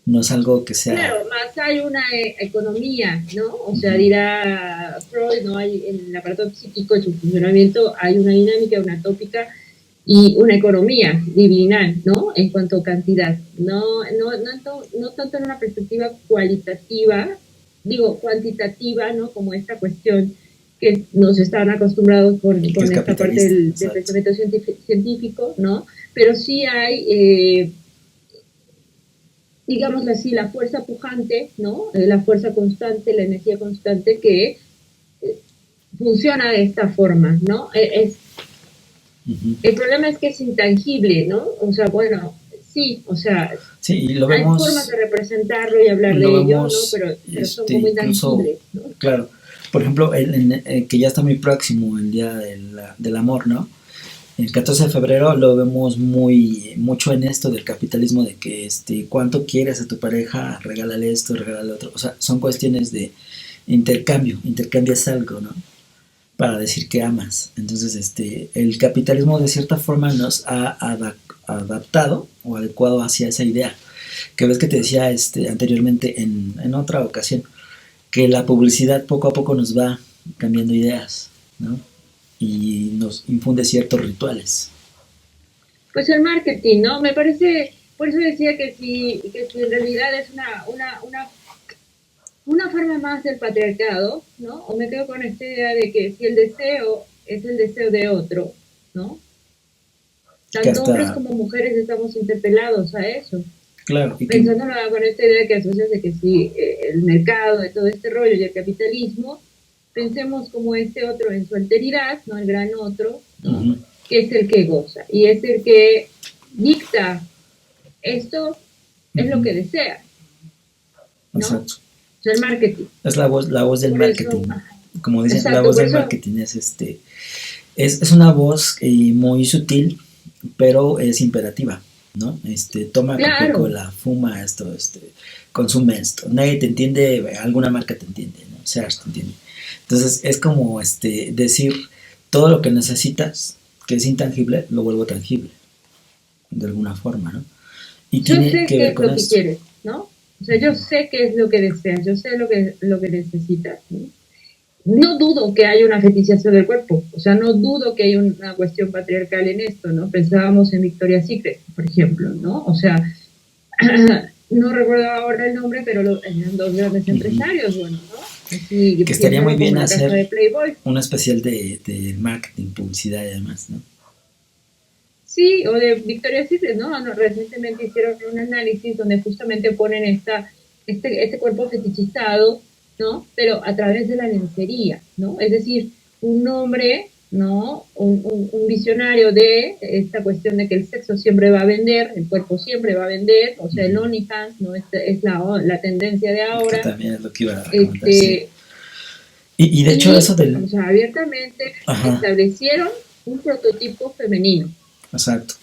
No es algo que sea... claro, más hay una economía, ¿no? O sea, Uh-huh, dirá Freud, ¿no? Hay en el aparato psíquico, en su funcionamiento, hay una dinámica, una tópica y una economía divinal, ¿no? En cuanto a cantidad. No tanto en una perspectiva cualitativa, digo, cuantitativa, ¿no? Como esta cuestión que nos están acostumbrados que es con esta parte capitalista, del exacto. pensamiento científico, ¿no? Pero sí hay digámoslo así, la fuerza pujante, ¿no? La fuerza constante, la energía constante que eh, funciona de esta forma, ¿no? Uh-huh. El problema es que es intangible, ¿no? O sea, bueno, sí, o sea, Sí, y hay formas de representarlo y hablar lo de ello, ¿no? vemos Pero son como incluso, intangibles, ¿no? claro, por ejemplo, que ya está muy próximo el Día del Amor, ¿no? El 14 de febrero lo vemos mucho en esto del capitalismo de que cuánto quieres a tu pareja, regálale esto, regálale otro. O sea, son cuestiones de intercambio, intercambias algo, ¿no? Para decir que amas. Entonces, el capitalismo de cierta forma nos ha adaptado o adecuado hacia esa idea. Que ves que te decía anteriormente en otra ocasión, que la publicidad poco a poco nos va cambiando ideas, ¿no? Y nos infunde ciertos rituales. Pues el marketing, ¿no? Me parece, por eso decía que si en realidad es una forma más del patriarcado, ¿no? O me quedo con esta idea de que si el deseo es el deseo de otro, ¿no? Que Tanto hombres hasta, como mujeres estamos interpelados a eso. claro, y que, Pensando con esta idea que asocias de que si el mercado, de todo este rollo y el capitalismo, pensemos como este otro en su alteridad, ¿no? El gran otro, ¿no? uh-huh, Que es el que goza y es el que dicta esto es lo uh-huh, que desea, ¿no? exacto. O sea, el marketing. Es la voz del Por eso, marketing. Como dicen, la exacto, voz por del eso, marketing es una voz muy sutil, pero es imperativa, ¿no? Toma claro, Coca-Cola, fuma esto, consume esto. Nadie te entiende, alguna marca te entiende, ¿no? Sears te entiende. Entonces es como decir todo lo que necesitas, que es intangible, lo vuelvo tangible, de alguna forma, ¿no? Y yo tiene sé que qué ver es con lo que esto. quieres, ¿no? O sea, yo sé qué es lo que deseas, yo sé lo que necesitas, ¿no? No dudo que haya una fetichización del cuerpo, o sea, no dudo que haya una cuestión patriarcal en esto, ¿no? Pensábamos en Victoria's Secret, por ejemplo, ¿no? O sea, no recuerdo ahora el nombre, pero eran dos grandes Uh-huh. empresarios, bueno, ¿no? Así Que estaría muy piénsalo como bien la casa hacer de Playboy. un especial de marketing, publicidad y demás, ¿no? Sí, o de Victoria's Secret, ¿no? No, recientemente hicieron un análisis donde justamente ponen este cuerpo fetichizado, ¿no? Pero a través de la lencería, ¿no? Es decir, un hombre, ¿no? Un visionario de esta cuestión de que el sexo siempre va a vender, el cuerpo siempre va a vender, o sea, el Uh-huh. OnlyFans, ¿no? Es la tendencia de Que ahora, también es lo que iba a recomendar, sí. este, Y de hecho eso o del... sea, abiertamente Ajá, establecieron un prototipo femenino, exacto.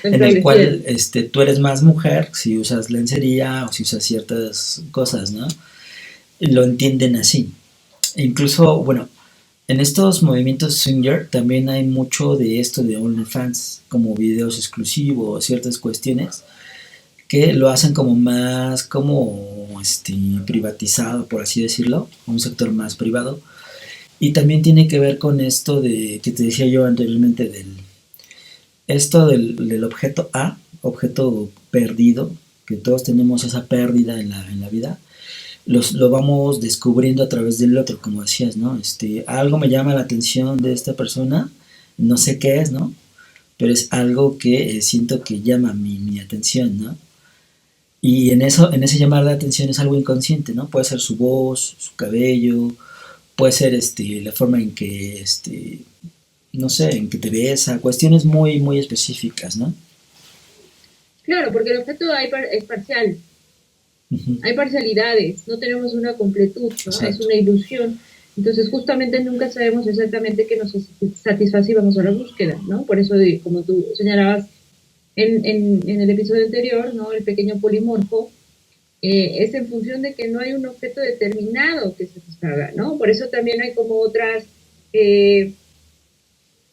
lo En el establecieron. cual tú eres más mujer si usas lencería o si usas ciertas cosas, ¿no? Lo entienden así. E incluso, bueno, en estos movimientos swinger también hay mucho de esto de OnlyFans, como videos exclusivos, ciertas cuestiones que lo hacen como más como privatizado, por así decirlo, un sector más privado. Y también tiene que ver con esto de que te decía yo anteriormente del objeto A, objeto perdido, que todos tenemos esa pérdida en la vida, lo vamos descubriendo a través del otro, como decías, ¿no? Algo me llama la atención de esta persona, no sé qué es, ¿no? Pero es algo que siento que llama mi atención, ¿no? Y en ese llamar la atención es algo inconsciente, ¿no? Puede ser su voz, su cabello, puede ser la forma en que, no sé, en que te besa, cuestiones muy, muy específicas, ¿no? Claro, porque el objeto es parcial, Uh-huh. hay parcialidades, no tenemos una completud, ¿no? Es Exacto. una ilusión. Entonces, justamente nunca sabemos exactamente qué nos satisface y vamos a la búsqueda, ¿no? Por eso, como tú señalabas en el episodio anterior, ¿no? El pequeño polimorfo es en función de que no hay un objeto determinado que satisfaga, ¿no? Por eso también hay como otras eh,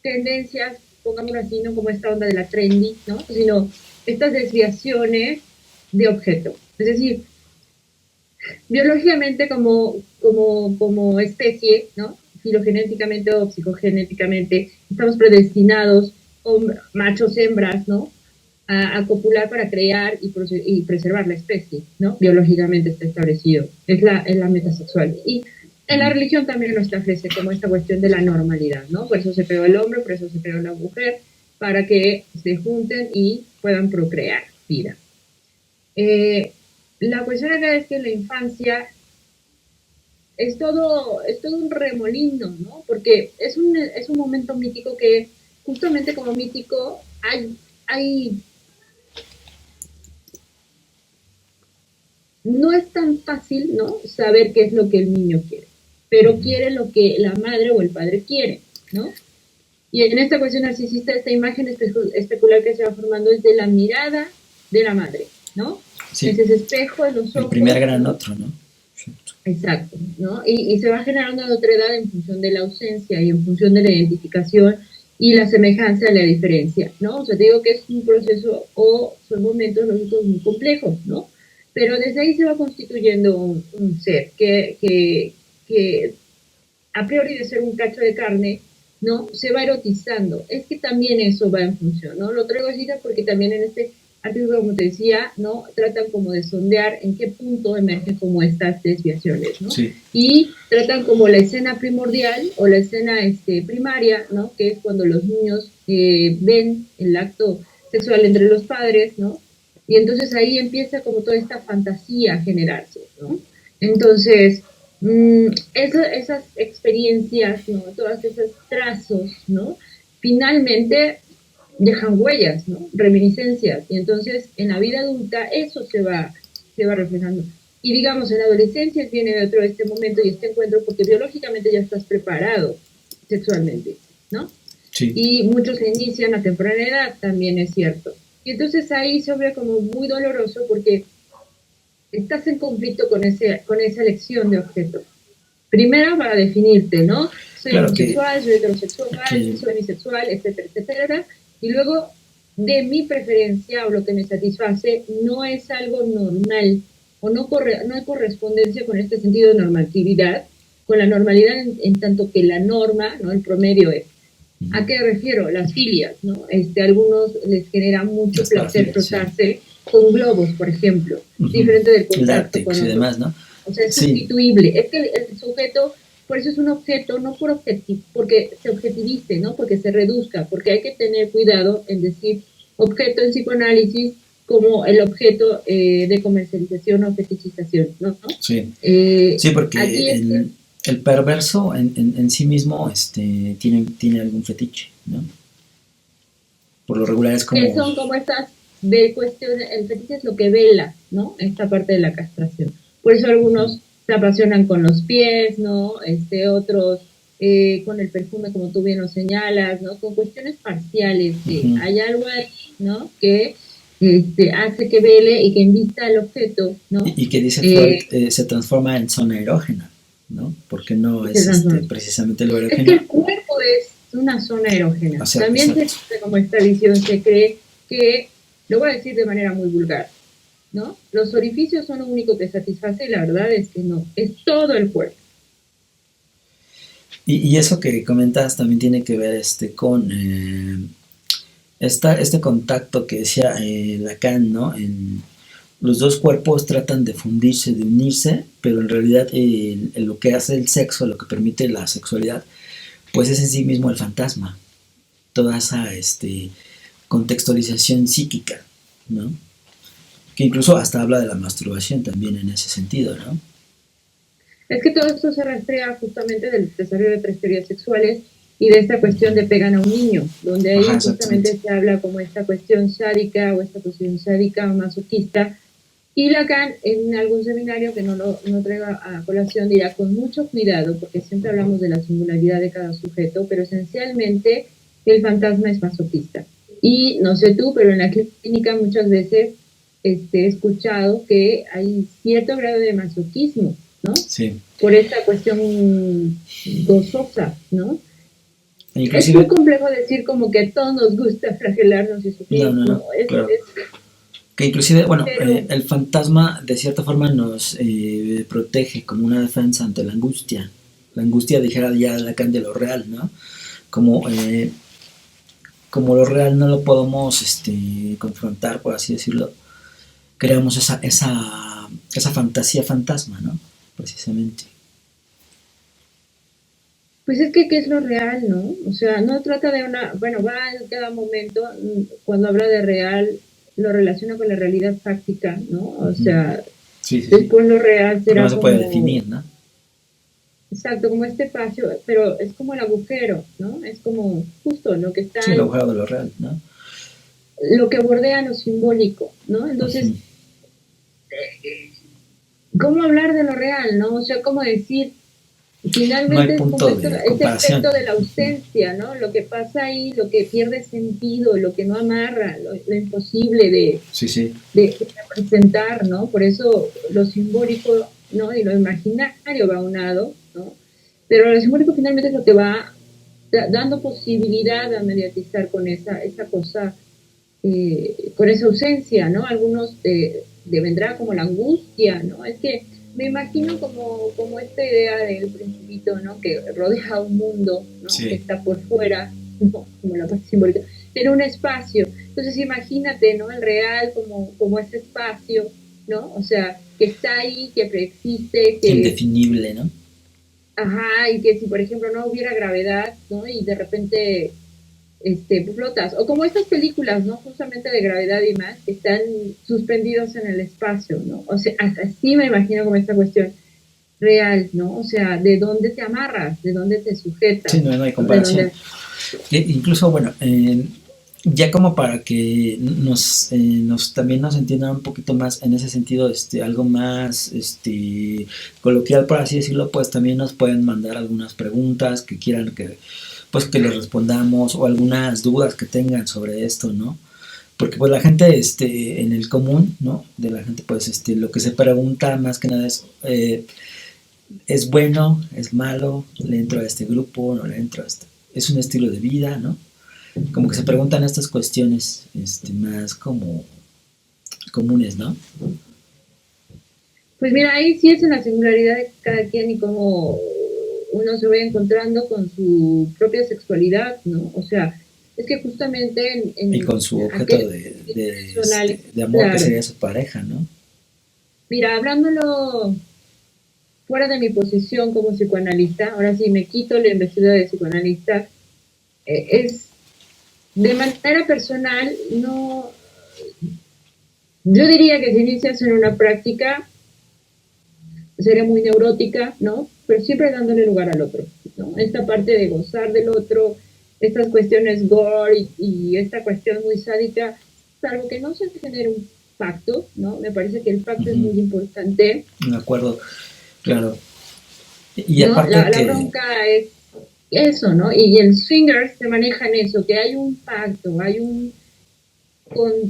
tendencias, pongámoslo así, no como esta onda de la trendy, ¿no? Sino estas desviaciones de objeto. Es decir, biológicamente como especie, ¿no? Filogenéticamente o psicogenéticamente, estamos predestinados, machos, hembras, ¿no? A copular para crear y preservar la especie, ¿no? Biológicamente está establecido. Es la meta sexual. Y en la Uh-huh. religión también lo establece como esta cuestión de la normalidad, ¿no? Por eso se creó el hombre, por eso se creó la mujer, para que se junten y puedan procrear vida. Eh, la cuestión acá es que en la infancia es todo un remolino, ¿no? Porque es un momento mítico que justamente como mítico hay no es tan fácil, ¿no? Saber qué es lo que el niño quiere, pero Uh-huh. quiere lo que la madre o el padre quiere, ¿no? Y en esta cuestión narcisista, esta imagen especular que se va formando es de la mirada de la madre, ¿no? Sí, Es ese espejo en los el primer ojos, gran ¿no? otro, ¿no? Exacto, ¿no? Y se va generando otra edad en función de la ausencia y en función de la identificación y la semejanza de la diferencia, ¿no? O sea, te digo que es un proceso o son momentos lógicos muy complejos, ¿no? Pero desde ahí se va constituyendo un ser que a priori de ser un cacho de carne, ¿no? Se va erotizando. Es que también eso va en función, ¿no? Lo traigo así porque también en este artículo, como te decía, ¿no? Tratan como de sondear en qué punto emergen como estas desviaciones, ¿no? Sí. Y tratan como la escena primordial o la escena primaria, ¿no? Que es cuando los niños ven el acto sexual entre los padres, ¿no? Y entonces ahí empieza como toda esta fantasía a generarse, ¿no? Entonces, esas experiencias, ¿no? Todos esos trazos, ¿no? Finalmente dejan huellas, ¿no? Reminiscencias. Y entonces en la vida adulta eso se va reflejando. Y digamos, en la adolescencia viene otro este momento y este encuentro porque biológicamente ya estás preparado sexualmente, ¿no? Sí. Y muchos se inician a temprana edad, también es cierto. Y entonces ahí se ve como muy doloroso porque estás en conflicto con esa elección de objeto. Primero para definirte, ¿no? Soy Claro homosexual, soy heterosexual, soy bisexual, etcétera, etcétera. Y luego, de mi preferencia o lo que me satisface, no es algo normal o no hay correspondencia con este sentido de normatividad, con la normalidad en tanto que la norma, ¿no? El promedio es. ¿A qué refiero? Las filias, ¿no? Algunos les genera mucho placer frotarse con globos, por ejemplo, diferente del contacto con otros. Y demás, ¿no? O sea, es sustituible. Es que el sujeto, por eso es un objeto, no por porque se objetivice, ¿no? Porque se reduzca, porque hay que tener cuidado en decir objeto en psicoanálisis como el objeto de comercialización o fetichización, ¿no? Sí, sí, porque aquí el perverso en sí mismo tiene algún fetiche, ¿no? Por lo regular es como... Que son como estas de cuestiones, el fetiche es lo que vela, ¿no? Esta parte de la castración. Por eso algunos se apasionan con los pies, ¿no? Otros con el perfume, como tú bien lo señalas, ¿no? Con cuestiones parciales, que hay algo ahí, ¿no? Que hace que vele y que invista al objeto, ¿no? Y que dice Freud, se transforma en zona erógena, ¿no? Porque no es precisamente lo erógeno. Es que el cuerpo es una zona erógena. O sea, también se existe como esta visión, se cree que, lo voy a decir de manera muy vulgar, ¿no? Los orificios son lo único que satisface y la verdad es que no, es todo el cuerpo. Y eso que comentas también tiene que ver con este contacto que decía Lacan, ¿no? Los dos cuerpos tratan de fundirse, de unirse, pero en realidad lo que hace el sexo, lo que permite la sexualidad, pues es en sí mismo el fantasma. Toda esa contextualización psíquica, ¿no? Que incluso hasta habla de la masturbación también en ese sentido, ¿no? Es que todo esto se rastrea justamente del desarrollo de tres teorías sexuales y de esta cuestión de pegan a un niño, donde ahí justamente se habla como esta cuestión sádica o esta cuestión sádica o masoquista. Y Lacan, en algún seminario que no traigo a colación, dirá con mucho cuidado, porque siempre hablamos de la singularidad de cada sujeto, pero esencialmente el fantasma es masoquista. Y no sé tú, pero en la clínica muchas veces he escuchado que hay cierto grado de masoquismo, ¿no? Sí. Por esta cuestión gozosa, ¿no? Inclusive, es muy complejo decir como que a todos nos gusta flagelarnos y sufrir. No, claro. Que inclusive, bueno, el fantasma de cierta forma nos protege como una defensa ante la angustia. La angustia, dijera ya Lacan, de lo real, ¿no? Como lo real no lo podemos confrontar, por así decirlo, creamos esa fantasía fantasma, ¿no? Precisamente. Pues es que, ¿qué es lo real, no? O sea, no trata de va en cada momento, cuando habla de real, lo relaciona con la realidad fáctica, ¿no? O sea, después lo real será no se puede definir, ¿no? Exacto, como este espacio, pero es como el agujero, ¿no? Es como justo lo que está... Sí, el agujero de lo real, ¿no? Lo que bordea lo simbólico, ¿no? Entonces, ¿cómo hablar de lo real, no? O sea, ¿cómo decir... Finalmente no es como este efecto de la ausencia, ¿no? Lo que pasa ahí, lo que pierde sentido, lo que no amarra, lo imposible de representar, ¿no? Por eso lo simbólico, ¿no? Y lo imaginario va a un lado, ¿no? Pero lo simbólico finalmente es lo que va dando posibilidad a mediatizar con esa cosa, con esa ausencia, ¿no? Algunos le vendrá como la angustia, ¿no? Es que me imagino como esta idea del principito, ¿no? Que rodea un mundo, ¿no? Sí. Que está por fuera, ¿no? Como la parte simbólica, tiene un espacio. Entonces imagínate, ¿no? El real como ese espacio, ¿no? O sea, que está ahí, que preexiste, que Indefinible, ¿no? ajá, y que si por ejemplo no hubiera gravedad, ¿no? Y de repente flotas, o como estas películas, ¿no? Justamente de gravedad y más, que están suspendidos en el espacio, ¿no? O sea, así me imagino como esta cuestión real, ¿no? O sea, ¿de dónde te amarras? ¿De dónde te Sí, sujetas? no, no hay ¿De comparación. dónde? Incluso, bueno, ya como para que nos también nos entiendan un poquito más en ese sentido, algo más coloquial, por así decirlo, pues también nos pueden mandar algunas preguntas que quieran que les respondamos o algunas dudas que tengan sobre esto, ¿no? Porque pues la gente en el común, ¿no? De la gente, pues lo que se pregunta más que nada es bueno, es malo, le entro a este grupo, no le entro a este. Es un estilo de vida, ¿no? Como que se preguntan estas cuestiones más como comunes, ¿no? Pues mira, ahí sí es en la singularidad de cada quien y cómo uno se va encontrando con su propia sexualidad, ¿no? O sea, es que justamente Y en con su objeto aquel personal, de amor que claro. sería su pareja, ¿no? Mira, hablándolo fuera de mi posición como psicoanalista, ahora sí me quito la investidura de psicoanalista, es de manera personal, no, yo diría que si inicias en una práctica, sería muy neurótica, ¿no? Pero siempre dándole lugar al otro, ¿no? Esta parte de gozar del otro, estas cuestiones gore y esta cuestión muy sádica, salvo que no se genere un pacto, ¿no? Me parece que el pacto es Uh-huh. muy importante. De acuerdo, claro. Y ¿No? aparte La que... bronca es eso, ¿no? Y el swingers se maneja en eso, que hay un pacto, hay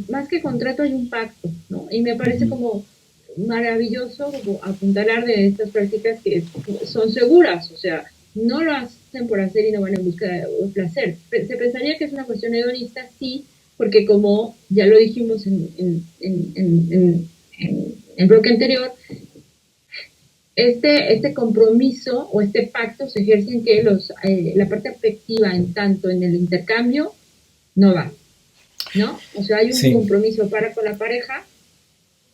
más que contrato hay un pacto, ¿no? Y me parece Uh-huh. como maravilloso como apuntalar de estas prácticas que son seguras, o sea, no lo hacen por hacer y no van en busca de placer. Se pensaría que es una cuestión hedonista, sí, porque como ya lo dijimos en el bloque anterior, este compromiso o este pacto se ejerce en que la parte afectiva en tanto en el intercambio no va, ¿no? O sea, hay un Sí. compromiso para con la pareja,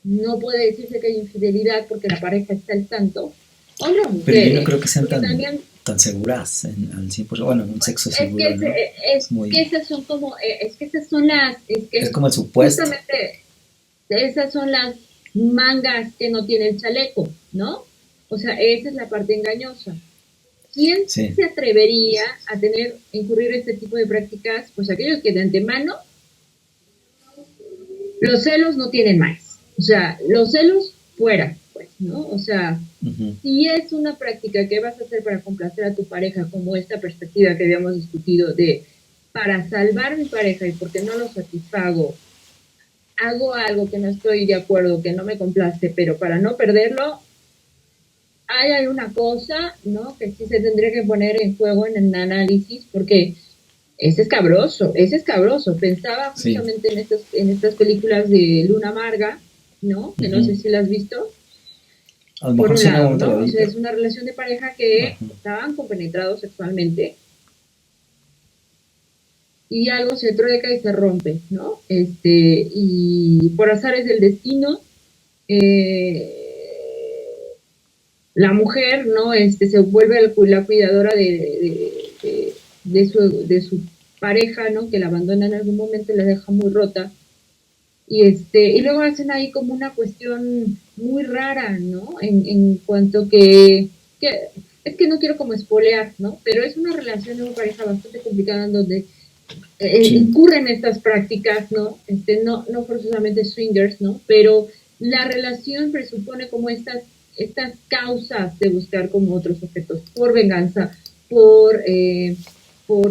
no puede decirse que hay infidelidad porque la pareja está al tanto, hombre o Pero mujer, yo no creo que sean porque también tan seguras al 100%. Bueno, un sexo es que, seguro, ¿no? es Muy, que esas son como, es que esas son es es que como el supuesto. justamente esas son las mangas que no tiene el chaleco, ¿no? O sea, esa es la parte engañosa. ¿Quién Sí. se atrevería a incurrir este tipo de prácticas? Pues aquellos que de antemano los celos no tienen más. O sea, los celos fuera, pues, ¿no? O sea, uh-huh. si es una práctica que vas a hacer para complacer a tu pareja, como esta perspectiva que habíamos discutido de para salvar a mi pareja y porque no lo satisfago, hago algo que no estoy de acuerdo, que no me complace, pero para no perderlo, hay una cosa, ¿no? Que sí se tendría que poner en juego en el análisis, porque ese es escabroso. Pensaba Sí. justamente en estas películas de Luna Amarga, ¿no? Que no sé si las has visto. A lo Por mejor un sí en algún lado, momento lo ¿no? O vi, sea, pero... es una relación de pareja que uh-huh. estaban compenetrados sexualmente y algo se trueca y se rompe, ¿no? Y por azares del destino, eh, la mujer, ¿no? Se vuelve la cuidadora de su pareja, ¿no? Que la abandona en algún momento y la deja muy rota. Y luego hacen ahí como una cuestión muy rara, ¿no? En cuanto que es que no quiero como espolear, ¿no? Pero es una relación de una pareja bastante complicada en donde Sí. incurren estas prácticas, ¿no? No forzosamente swingers, ¿no? Pero la relación presupone como estas causas de buscar como otros objetos, por venganza, por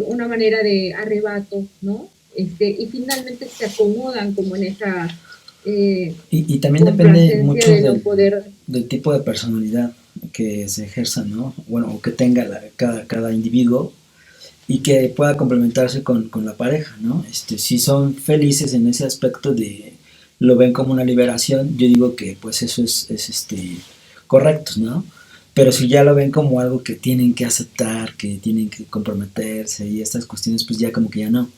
una manera de arrebato, ¿no? Y finalmente se acomodan como en esa Y también depende complacencia mucho de no poder. del tipo de personalidad que se ejerza, ¿no? Bueno, o que tenga cada individuo. y que pueda complementarse con la pareja, ¿no? Si son felices en ese aspecto de lo ven como una liberación, yo digo que pues eso es correcto, ¿no? Pero si ya lo ven como algo que tienen que aceptar, que tienen que comprometerse y estas cuestiones, pues ya como que ya no.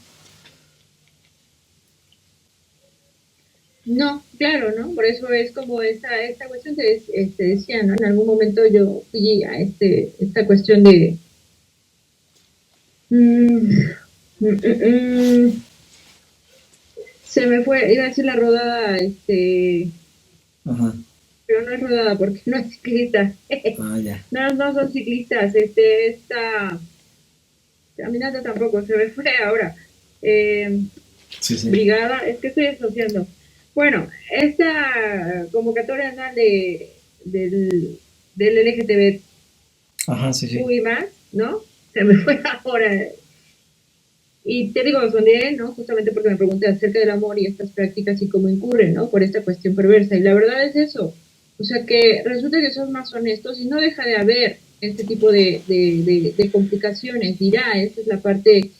No, claro, ¿no? Por eso es como esta cuestión que decía, ¿no? En algún momento yo fui a esta cuestión de... mm, mm, mm, mm, se me fue, iba a decir la rodada, Ajá. pero no es rodada porque no es ciclista. Ah, ya. No, no son ciclistas, esta caminata tampoco, se me fue ahora. Eh, Sí, sí. brigada, es que estoy asociando. Bueno, esta convocatoria anual del Ajá, sí, sí. LGTBQ y más, ¿no? Se me fue ahora. Y te digo, sondeé, ¿no? Justamente porque me pregunté acerca del amor y estas prácticas y cómo incurren, ¿no? Por esta cuestión perversa. Y la verdad es eso. O sea que resulta que son más honestos y no deja de haber este tipo de complicaciones. Dirá, esa es la parte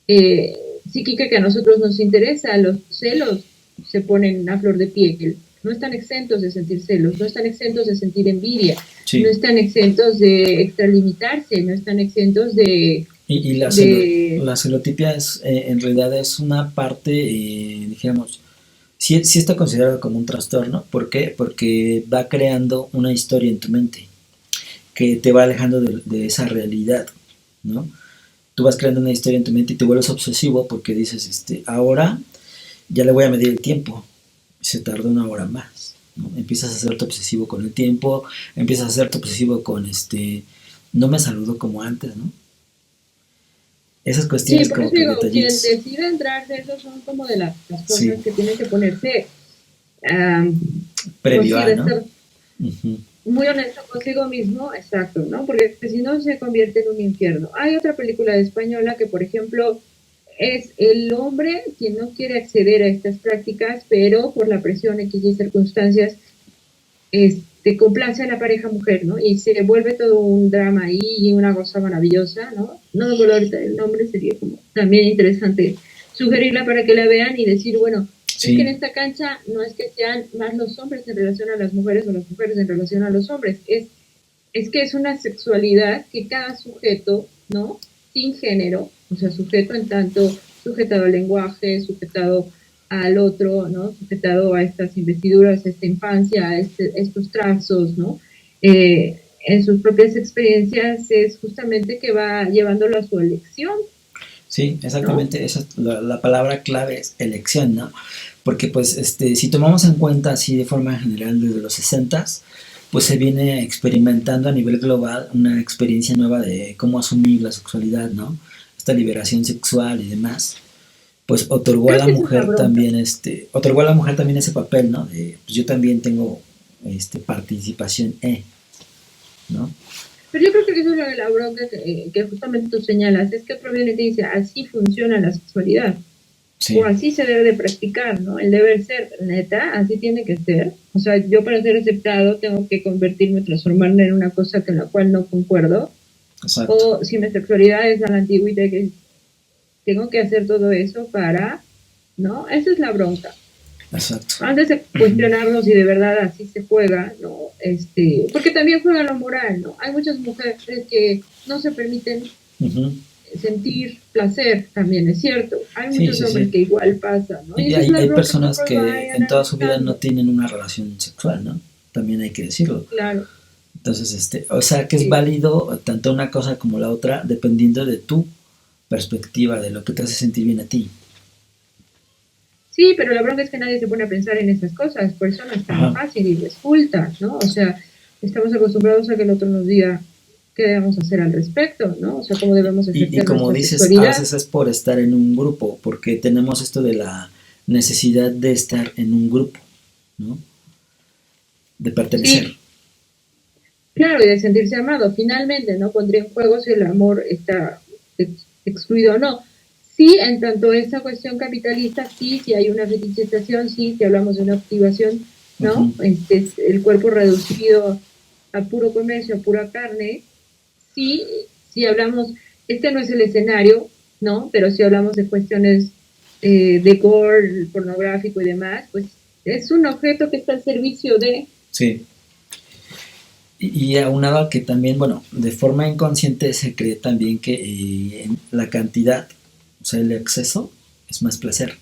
eh, psíquica que a nosotros nos interesa. Los celos se ponen a flor de piel. No están exentos de sentir celos, no están exentos de sentir envidia, no Sí. están exentos de extralimitarse, no están exentos Y de la celotipia es, en realidad es una parte, dijéramos, sí, sí está considerado como un trastorno. ¿Por qué? Porque va creando una historia en tu mente que te va alejando de esa realidad, ¿no? Tú vas creando una historia en tu mente y te vuelves obsesivo porque dices, ahora ya le voy a medir el tiempo, se tardó una hora más, ¿no? Empiezas a hacerte obsesivo con el tiempo, empiezas a hacerte obsesivo con no me saludo como antes, ¿no? Esas Sí, cuestiones por como eso que digo, quien detallitos. decide entrar de eso son como de las cosas Sí, que tienen que ponerse, ah, pues previo sí, a, de ¿no? estar Uh-huh. muy honesto consigo mismo, exacto, ¿no? Porque si no se convierte en un infierno. Hay otra película española que, por ejemplo, es el hombre quien no quiere acceder a estas prácticas, pero por la presión, X y circunstancias, complace a la pareja mujer, ¿no? Y se vuelve todo un drama ahí y una cosa maravillosa, ¿no? No me acuerdo ahorita el nombre, sería como también interesante sugerirla para que la vean y decir, bueno, es que en Sí, esta cancha no es que sean más los hombres en relación a las mujeres o las mujeres en relación a los hombres, es que es una sexualidad que cada sujeto, ¿no? Sin género, o sea, sujeto en tanto sujetado al lenguaje, sujetado al otro, ¿no? Sujetado a estas investiduras, a esta infancia, estos trazos, ¿no? En sus propias experiencias es justamente que va llevándolo a su elección, sí, ¿no? exactamente. Esa es la palabra clave es elección, ¿no? Porque pues si tomamos en cuenta así de forma general desde los 60, pues se viene experimentando a nivel global una experiencia nueva de cómo asumir la sexualidad, ¿no? Esta liberación sexual y demás. Pues otorgó a Creo la que esa es la mujer bronca. también otorgó a la mujer también ese papel, ¿no? De, pues yo también tengo participación, ¿no? Pero yo creo que eso es la bronca que justamente tú señalas, es que otro viene y te dice, así funciona la sexualidad. O Sí, así se debe de practicar, ¿no? El deber ser, neta, así tiene que ser. O sea, yo para ser aceptado tengo que convertirme, transformarme en una cosa con la cual no concuerdo. exacto, O si mi sexualidad es a la antigüita, que tengo que hacer todo eso para, ¿no? Esa es la bronca. exacto. Antes de Uh-huh, cuestionarnos si de verdad así se juega, ¿no? Porque también juega lo moral, ¿no? Hay muchas mujeres que no se permiten uh-huh. sentir placer, también es cierto. Hay Sí, muchos sí, hombres sí. que igual pasa, ¿no? Y Y esa es la hay bronca que personas uno va que en toda su vida no analizando. tienen una relación sexual, ¿no? También hay que decirlo. Claro, Entonces, o sea que es sí. válido tanto una cosa como la otra dependiendo de tu perspectiva, de lo que te hace sentir bien a ti. Sí, pero la bronca es que nadie se pone a pensar en esas cosas, por eso no es tan Ajá. fácil y resulta, ¿no? O sea, estamos acostumbrados a que el otro nos diga qué debemos hacer al respecto, ¿no? O sea, cómo debemos Y ejercer como nuestra dices, a sexualidad. veces es por estar en un grupo, porque tenemos esto de la necesidad de estar en un grupo, ¿no? De pertenecer. Sí, claro, y de sentirse amado. Finalmente, ¿no? Pondría en juego si el amor está excluido o no. Sí, en tanto esta cuestión capitalista, sí, si hay una fetichización, sí, si hablamos de una activación, Uh-huh. ¿no? Es el cuerpo reducido a puro comercio, a pura carne, sí, si hablamos este no es el escenario, ¿no? Pero si hablamos de cuestiones de gore, pornográfico y demás, pues es un objeto que está al servicio de... Sí. Y aunado a que también, bueno, de forma inconsciente se cree también que la cantidad, o sea, el exceso, es más placer.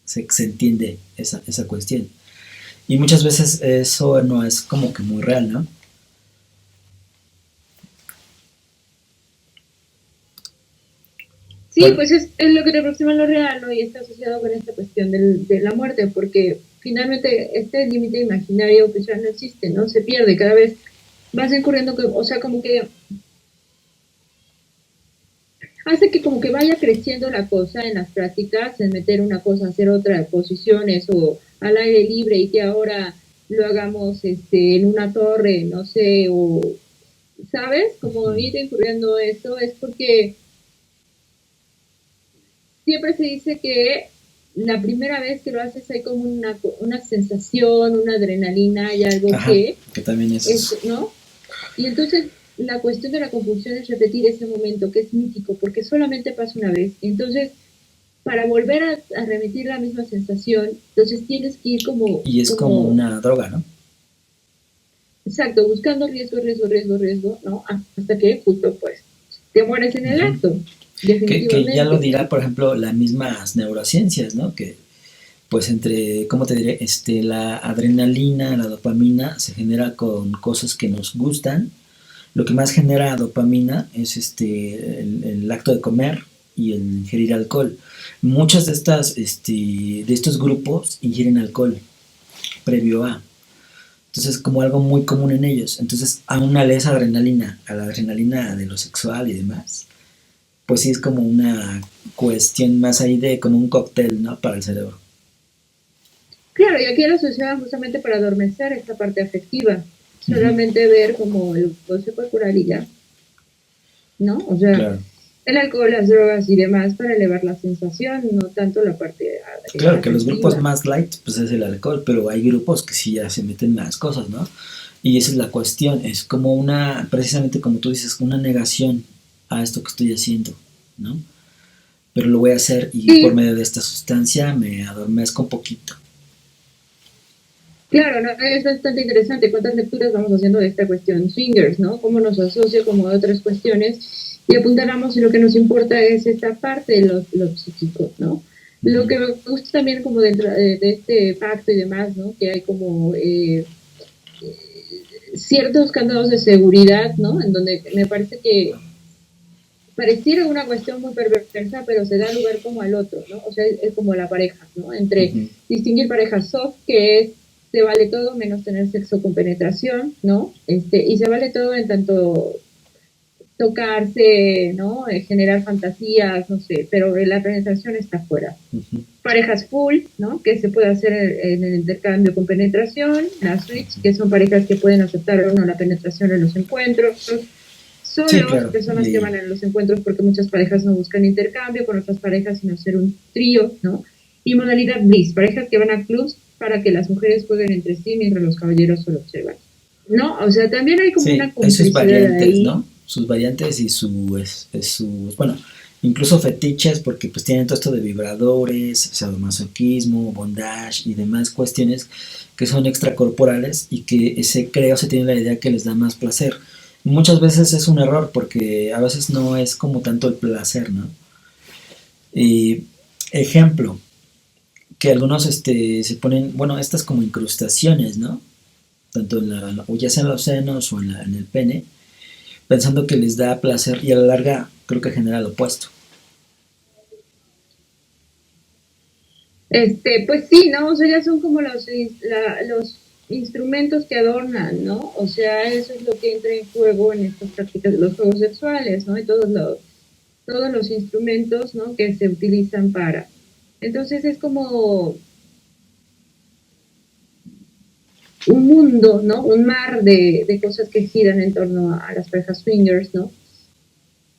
Se entiende esa cuestión. Y muchas veces eso no es como que muy real, ¿no? Sí, Bueno, pues es lo que te aproxima a lo real, ¿no? Y está asociado con esta cuestión de la muerte, porque finalmente este límite imaginario pues ya no existe, ¿no? Se pierde cada vez, vas incurriendo, o sea, como que hace que como que vaya creciendo la cosa en las prácticas, en meter una cosa, hacer otra, posiciones o al aire libre y que ahora lo hagamos en una torre, no sé, o, ¿sabes? Como ir incurriendo eso es porque siempre se dice que la primera vez que lo haces hay como una sensación, una adrenalina y algo ajá, que que también es... ¿no? Y entonces la cuestión de la compulsión es repetir ese momento que es mítico, porque solamente pasa una vez. Entonces, para volver a remitir la misma sensación, entonces tienes que ir Y es como como, una droga, ¿no? exacto, buscando riesgo, riesgo, riesgo, riesgo, ¿no? Hasta que justo pues te mueres en el Uh-huh. acto, Que ya lo definitivamente, dirá, ¿no? por ejemplo, las mismas neurociencias, ¿no? Que pues entre, ¿cómo te diré? La adrenalina, la dopamina se genera con cosas que nos gustan. Lo que más genera dopamina es el acto de comer y el ingerir alcohol. Muchas de de estos grupos ingieren alcohol previo a. Entonces, como algo muy común en ellos. Entonces, aúnale esa adrenalina, a la adrenalina de lo sexual y demás, pues sí es como una cuestión más ahí de como un cóctel, ¿no? Para el cerebro. Claro, y aquí lo asociaban justamente para adormecer esta parte afectiva, Uh-huh. solamente ver como el goce corporal y ya, ¿no? O sea, Claro. el alcohol, las drogas y demás para elevar la sensación, no tanto la parte Claro que los grupos afectiva. más light, pues es el alcohol, pero hay grupos que sí ya se meten más cosas, ¿no? Y esa es la cuestión, es como una, precisamente como tú dices, una negación a esto que estoy haciendo, ¿no? Pero lo voy a hacer y por Sí, medio de esta sustancia me adormezco un poquito. claro, ¿no? Es bastante interesante cuántas lecturas vamos haciendo de esta cuestión swingers, ¿no? Cómo nos asocia como a otras cuestiones y apuntalamos y lo que nos importa es esta parte de lo psíquico, ¿no? Lo Uh-huh. que me gusta también como dentro de este pacto y demás, ¿no? Que hay como ciertos candados de seguridad, ¿no? En donde me parece que pareciera una cuestión muy perversa, pero se da lugar como al otro, ¿no? O sea, es como la pareja, ¿no? Entre Uh-huh. distinguir pareja soft, que es se vale todo menos tener sexo con penetración, ¿no? Y se vale todo en tanto tocarse, ¿no? Generar fantasías, no sé, pero la penetración está fuera. Uh-huh. Parejas full, ¿no? Que se puede hacer en el intercambio con penetración, las switch, que son parejas que pueden aceptar o no la penetración en los encuentros, Sí, solos, claro. personas que van en los encuentros porque muchas parejas no buscan intercambio con otras parejas, sino hacer un trío, ¿no? Y modalidad bliss, parejas que van a clubs para que las mujeres jueguen entre sí mientras los caballeros solo observan. ¿No? O sea, también hay como una Sí, hay sus complicidad variantes, ahí. ¿no? Sus variantes y bueno, incluso fetiches porque pues tienen todo esto de vibradores, sadomasoquismo, bondage y demás cuestiones que son extracorporales y que se cree o se tiene la idea que les da más placer. Muchas veces es un error porque a veces no es como tanto el placer, ¿no? Y ejemplo, que algunos se ponen, bueno, estas como incrustaciones, ¿no? Tanto en o ya sea en los senos o en el pene, pensando que les da placer y a la larga creo que genera lo opuesto. Pues sí, ¿no? O sea, ya son como los instrumentos que adornan, ¿no? O sea, eso es lo que entra en juego en estas prácticas de los juegos sexuales, ¿no? Y todos los instrumentos, ¿no? Que se utilizan para. Entonces es como un mundo, ¿no? Un mar de cosas que giran en torno a las parejas swingers, ¿no?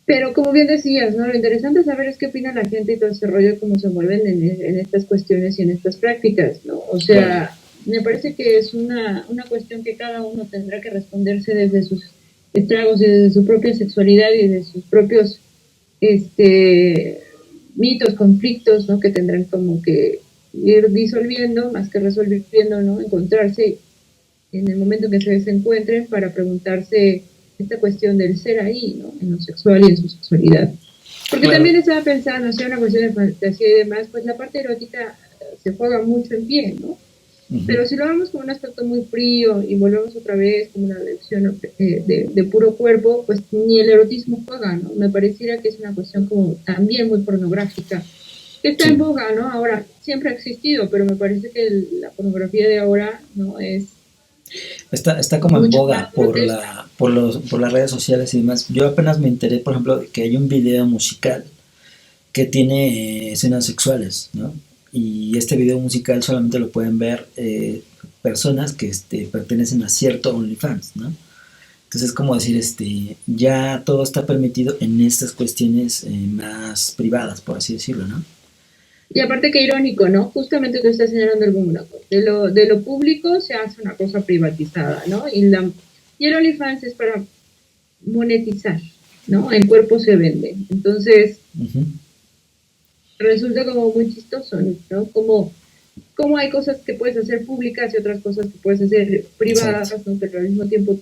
Pero como bien decías, ¿no? Lo interesante es saber es qué opina la gente y todo ese rollo, cómo se mueven en estas cuestiones y en estas prácticas, ¿no? O Claro. sea, me parece que es una cuestión que cada uno tendrá que responderse desde sus estragos y desde su propia sexualidad y de sus propios mitos, conflictos, ¿no? Que tendrán como que ir disolviendo más que resolviendo, ¿no? Encontrarse en el momento en que se encuentren para preguntarse esta cuestión del ser ahí, ¿no? En lo sexual y en su sexualidad. Porque Claro. también estaba pensando, si era una cuestión de fantasía y demás, pues la parte erótica se juega mucho en pie, ¿no? Pero si lo vemos como un aspecto muy frío y volvemos otra vez como una lección de puro cuerpo, pues ni el erotismo juega, ¿no? Me pareciera que es una cuestión como también muy pornográfica, que está en boga, ¿no? Ahora, siempre ha existido, pero me parece que la pornografía de ahora, ¿no? Es Está como en mucho boga más grotesca. por las redes sociales y demás. Yo apenas me enteré, por ejemplo, de que hay un video musical que tiene escenas sexuales, ¿no? Y este video musical solamente lo pueden ver personas que pertenecen a cierto OnlyFans, ¿no? Entonces es como decir, ya todo está permitido en estas cuestiones más privadas, por así decirlo, ¿no? Y aparte que irónico, ¿no? Justamente tú estás señalando algo muy de lo público se hace una cosa privatizada, ¿no? Y el OnlyFans es para monetizar, ¿no? El cuerpo se vende. Entonces, Uh-huh. resulta como muy chistoso, ¿no? Como hay cosas que puedes hacer públicas y otras cosas que puedes hacer Exacto. privadas, ¿no? Pero al mismo tiempo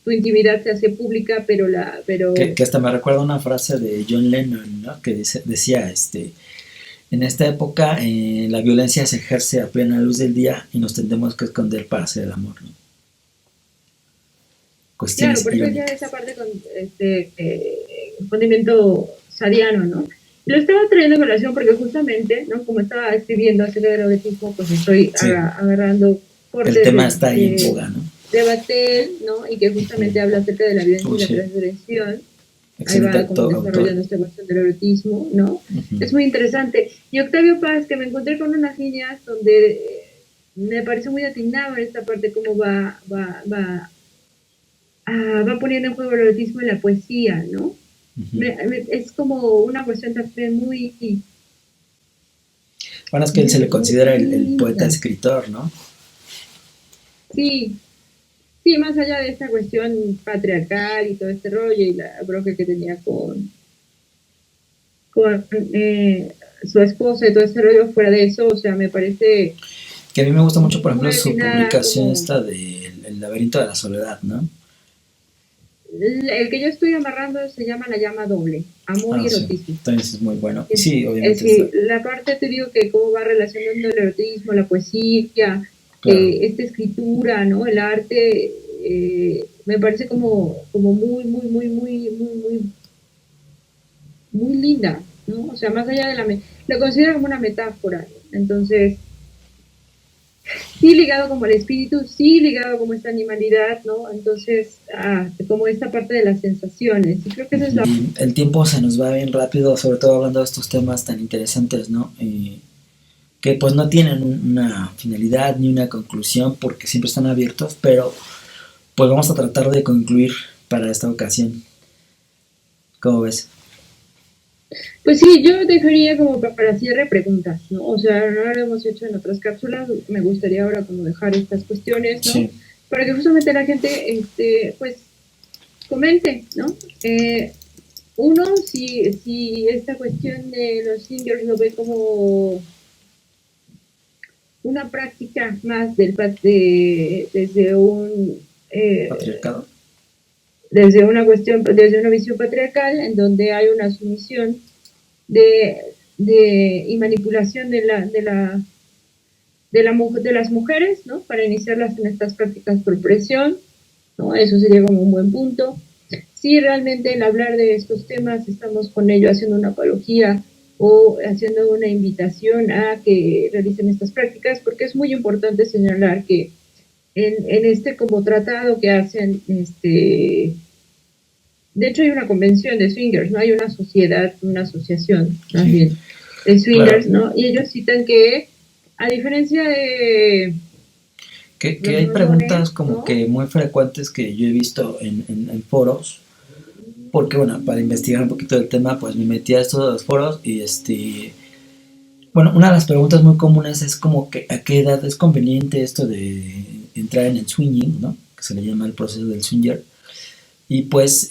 tu intimidad se hace pública, Que hasta me recuerda una frase de John Lennon, ¿no? Que decía, en esta época la violencia se ejerce a plena luz del día y nos tendremos que esconder para hacer el amor, ¿no? claro, Cuestiones por eso decía esa irónicas. parte con movimiento sadiano, ¿no? Lo estaba trayendo en relación porque justamente, ¿no? Como estaba escribiendo acerca del erotismo, pues estoy Sí, agarrando el cortes tema está ahí en boga, ¿no? de Batel, ¿no? Y que justamente habla acerca de la violencia Uy, y la sí. transgresión. Ahí Excelente va como autor. desarrollando esta cuestión del erotismo, ¿no? Uh-huh. Es muy interesante. Y Octavio Paz, que me encontré con unas líneas donde me parece muy atinado en esta parte cómo va poniendo en juego el erotismo en la poesía, ¿no? Uh-huh. Es como una cuestión también Bueno, es que él se le considera muy el poeta linda. escritor, ¿no? Sí, sí, más allá de esta cuestión patriarcal y todo este rollo y la bronca que tenía con su esposa y todo este rollo, fuera de eso, o sea, me parece Que a mí me gusta mucho, por ejemplo, muy su atinada publicación como esta de El laberinto de la soledad, ¿no? el que yo estoy amarrando se llama La llama doble, amor y Ah, sí, erotismo. también es muy bueno. Y Es, sí, es obviamente está, decir, la parte te digo que cómo va relacionando el erotismo, la poesía, claro. esta escritura, ¿no? El arte, me parece como muy linda, ¿no? O sea, más allá de lo considero como una metáfora. Entonces, sí ligado como al espíritu, sí ligado como esta animalidad, ¿no? Entonces, como esta parte de las sensaciones. Y creo que esa es Uh-huh. la... Y el tiempo se nos va bien rápido, sobre todo hablando de estos temas tan interesantes, ¿no? Que pues no tienen una finalidad ni una conclusión porque siempre están abiertos, pero pues vamos a tratar de concluir para esta ocasión. ¿Cómo ves? Pues sí, yo dejaría como para cierre preguntas, ¿no? O sea, no lo hemos hecho en otras cápsulas, me gustaría ahora como dejar estas cuestiones, ¿no? Sí. Para que justamente la gente, pues, comente, ¿no? Uno, si esta cuestión de los singers lo ve como una práctica más desde eh, Patriarcado. desde una cuestión, desde una visión patriarcal, en donde hay una sumisión y manipulación de las mujeres, ¿no? Para iniciarlas en estas prácticas por presión, ¿no? Eso sería como un buen punto. Si realmente el hablar de estos temas estamos con ello haciendo una apología o haciendo una invitación a que realicen estas prácticas, porque es muy importante señalar que en este como tratado que hacen, de hecho hay una convención de swingers, ¿no? Hay una sociedad, una asociación, más Sí, bien, de claro. swingers, ¿no? Y ellos citan que, a diferencia de Que los hay mormones, preguntas como ¿no? que muy frecuentes que yo he visto en foros, porque bueno, para investigar un poquito del tema, pues me metí a estos de los foros y bueno, una de las preguntas muy comunes es como que a qué edad es conveniente esto de entrar en el swinging, ¿no? Que se le llama el proceso del swinger. Y pues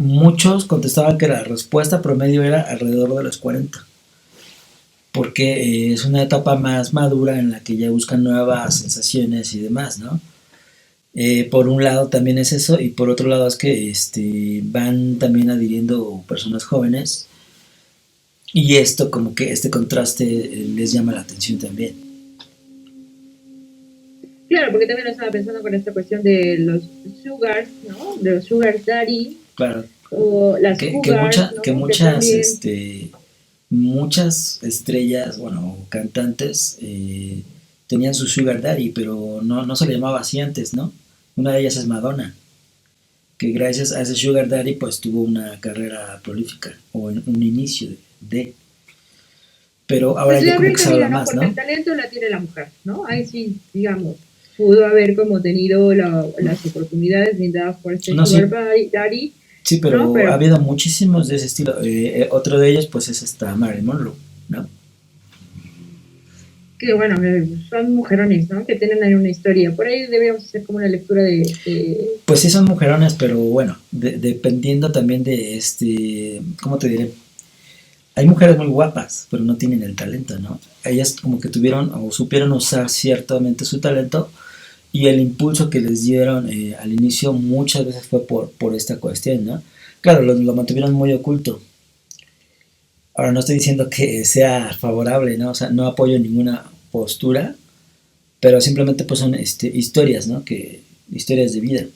muchos contestaban que la respuesta promedio era alrededor de los 40, porque es una etapa más madura en la que ya buscan nuevas sensaciones y demás, ¿no? Por un lado también es eso, y por otro lado es que van también adhiriendo personas jóvenes, y esto como que este contraste les llama la atención también. Claro, porque también lo estaba pensando con esta cuestión de los sugars, ¿no? De los sugar daddy. Claro. O las cougars, ¿no? Que muchas, muchas estrellas, bueno, cantantes, tenían su sugar daddy, pero no se le llamaba así antes, ¿no? Una de ellas es Madonna, que gracias a ese sugar daddy pues tuvo una carrera prolífica, o un inicio de. Pero ahora pues ya como que se habla ¿no? más, porque ¿no? el talento la tiene la mujer, ¿no? Ahí sí, digamos, pudo haber como tenido las oportunidades brindadas por este sugar daddy. Sí, pero ha habido muchísimos de ese estilo. Otro de ellos, pues, es Marilyn Monroe, ¿no? Que bueno, son mujerones, ¿no? Que tienen ahí una historia. Por ahí deberíamos hacer como una lectura de... Pues sí, son mujerones, pero bueno, dependiendo también de ¿cómo te diré? Hay mujeres muy guapas, pero no tienen el talento, ¿no? Ellas como que tuvieron o supieron usar ciertamente su talento, y el impulso que les dieron al inicio muchas veces fue por esta cuestión, ¿no? Claro, lo mantuvieron muy oculto. Ahora no estoy diciendo que sea favorable, ¿no? O sea, no apoyo ninguna postura, pero simplemente pues son historias, ¿no? Historias de vida.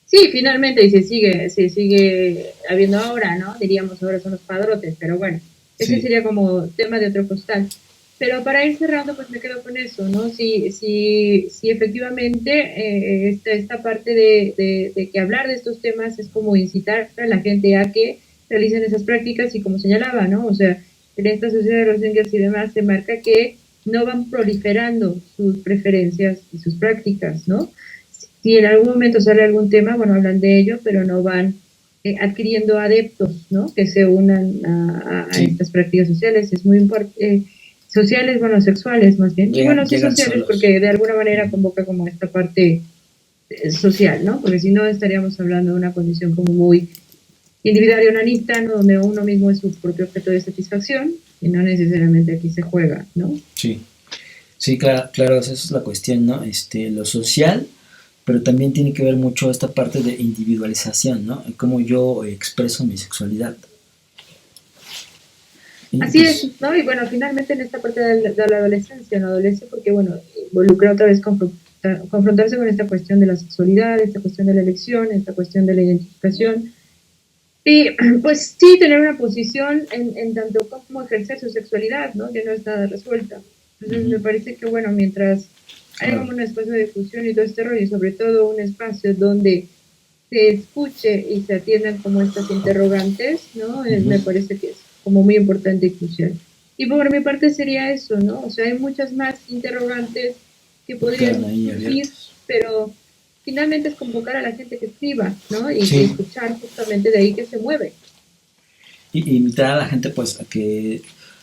Sí, finalmente, y se sigue habiendo ahora, ¿no? Diríamos ahora son los padrotes, pero bueno, ese sería como tema de otro costal. Pero para ir cerrando, pues me quedo con eso, ¿no? Si efectivamente esta parte de que hablar de estos temas es como incitar a la gente a que realicen esas prácticas, y como señalaba, ¿no? O sea, en esta sociedad de los swingers y demás se marca que no van proliferando sus preferencias y sus prácticas, ¿no? Si en algún momento sale algún tema, bueno, hablan de ello, pero no van adquiriendo adeptos, ¿no? Que se unan a estas prácticas sociales. Es muy importante. Sociales, bueno, sexuales más bien. Y bueno, sí sociales, solos, porque de alguna manera convoca como esta parte social, ¿no? Porque si no estaríamos hablando de una condición como muy individual y onanista, ¿no? Donde uno mismo es su propio objeto de satisfacción y no necesariamente aquí se juega, ¿no? Sí, claro, esa es la cuestión, ¿no? Lo social, pero también tiene que ver mucho esta parte de individualización, ¿no? Cómo yo expreso mi sexualidad. Así es, ¿no? Y bueno, finalmente en esta parte de la adolescencia, ¿no? Adolescencia, porque bueno, involucra otra vez confrontarse con esta cuestión de la sexualidad, esta cuestión de la elección, esta cuestión de la identificación. Y pues sí, tener una posición en tanto como ejercer su sexualidad, ¿no? Que no es nada resuelta. Entonces me parece que bueno, mientras hay como un espacio de difusión y todo este rollo, y sobre todo un espacio donde se escuche y se atiendan como estas interrogantes, ¿no? Me parece que es como muy importante y crucial. Y por mi parte sería eso, ¿no? O sea, hay muchas más interrogantes que podrían surgir, pero finalmente es convocar a la gente que escriba, ¿no? Y escuchar justamente de ahí que se mueve. Y invitar a la gente pues a que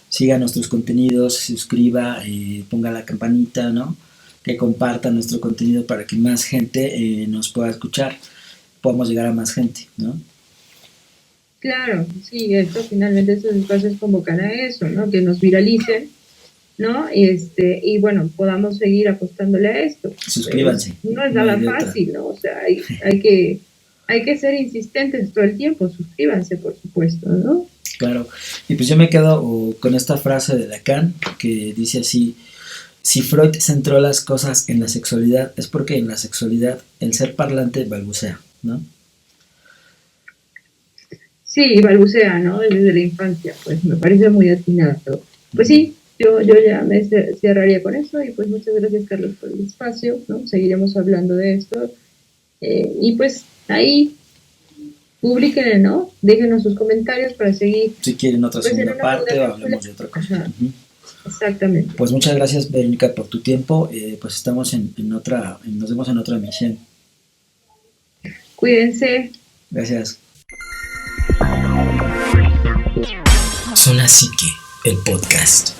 siga nuestros contenidos, se suscriba, ponga la campanita, ¿no? Que comparta nuestro contenido para que más gente nos pueda escuchar, podamos llegar a más gente, ¿no? Claro, sí, esto finalmente estos espacios convocan a eso, ¿no? Que nos viralicen, ¿no? Y bueno, podamos seguir apostándole a esto. Suscríbanse. No es nada fácil, ¿no? O sea, hay que ser insistentes todo el tiempo. Suscríbanse, por supuesto, ¿no? Claro. Y pues yo me quedo con esta frase de Lacan que dice así: si Freud centró las cosas en la sexualidad, es porque en la sexualidad el ser parlante balbucea, ¿no? Sí, balbucea, ¿no? Desde la infancia, pues me parece muy atinado. Pues sí, yo ya me cerraría con eso, y pues muchas gracias, Carlos, por el espacio, ¿no? Seguiremos hablando de esto. Y pues ahí publiquen, ¿no? Déjenos sus comentarios para seguir. Si quieren otra segunda parte o hablemos de otra cosa. Exactamente. Pues muchas gracias, Verónica, por tu tiempo. Pues estamos nos vemos en otra emisión. Cuídense. Gracias. Zona Psique, el podcast.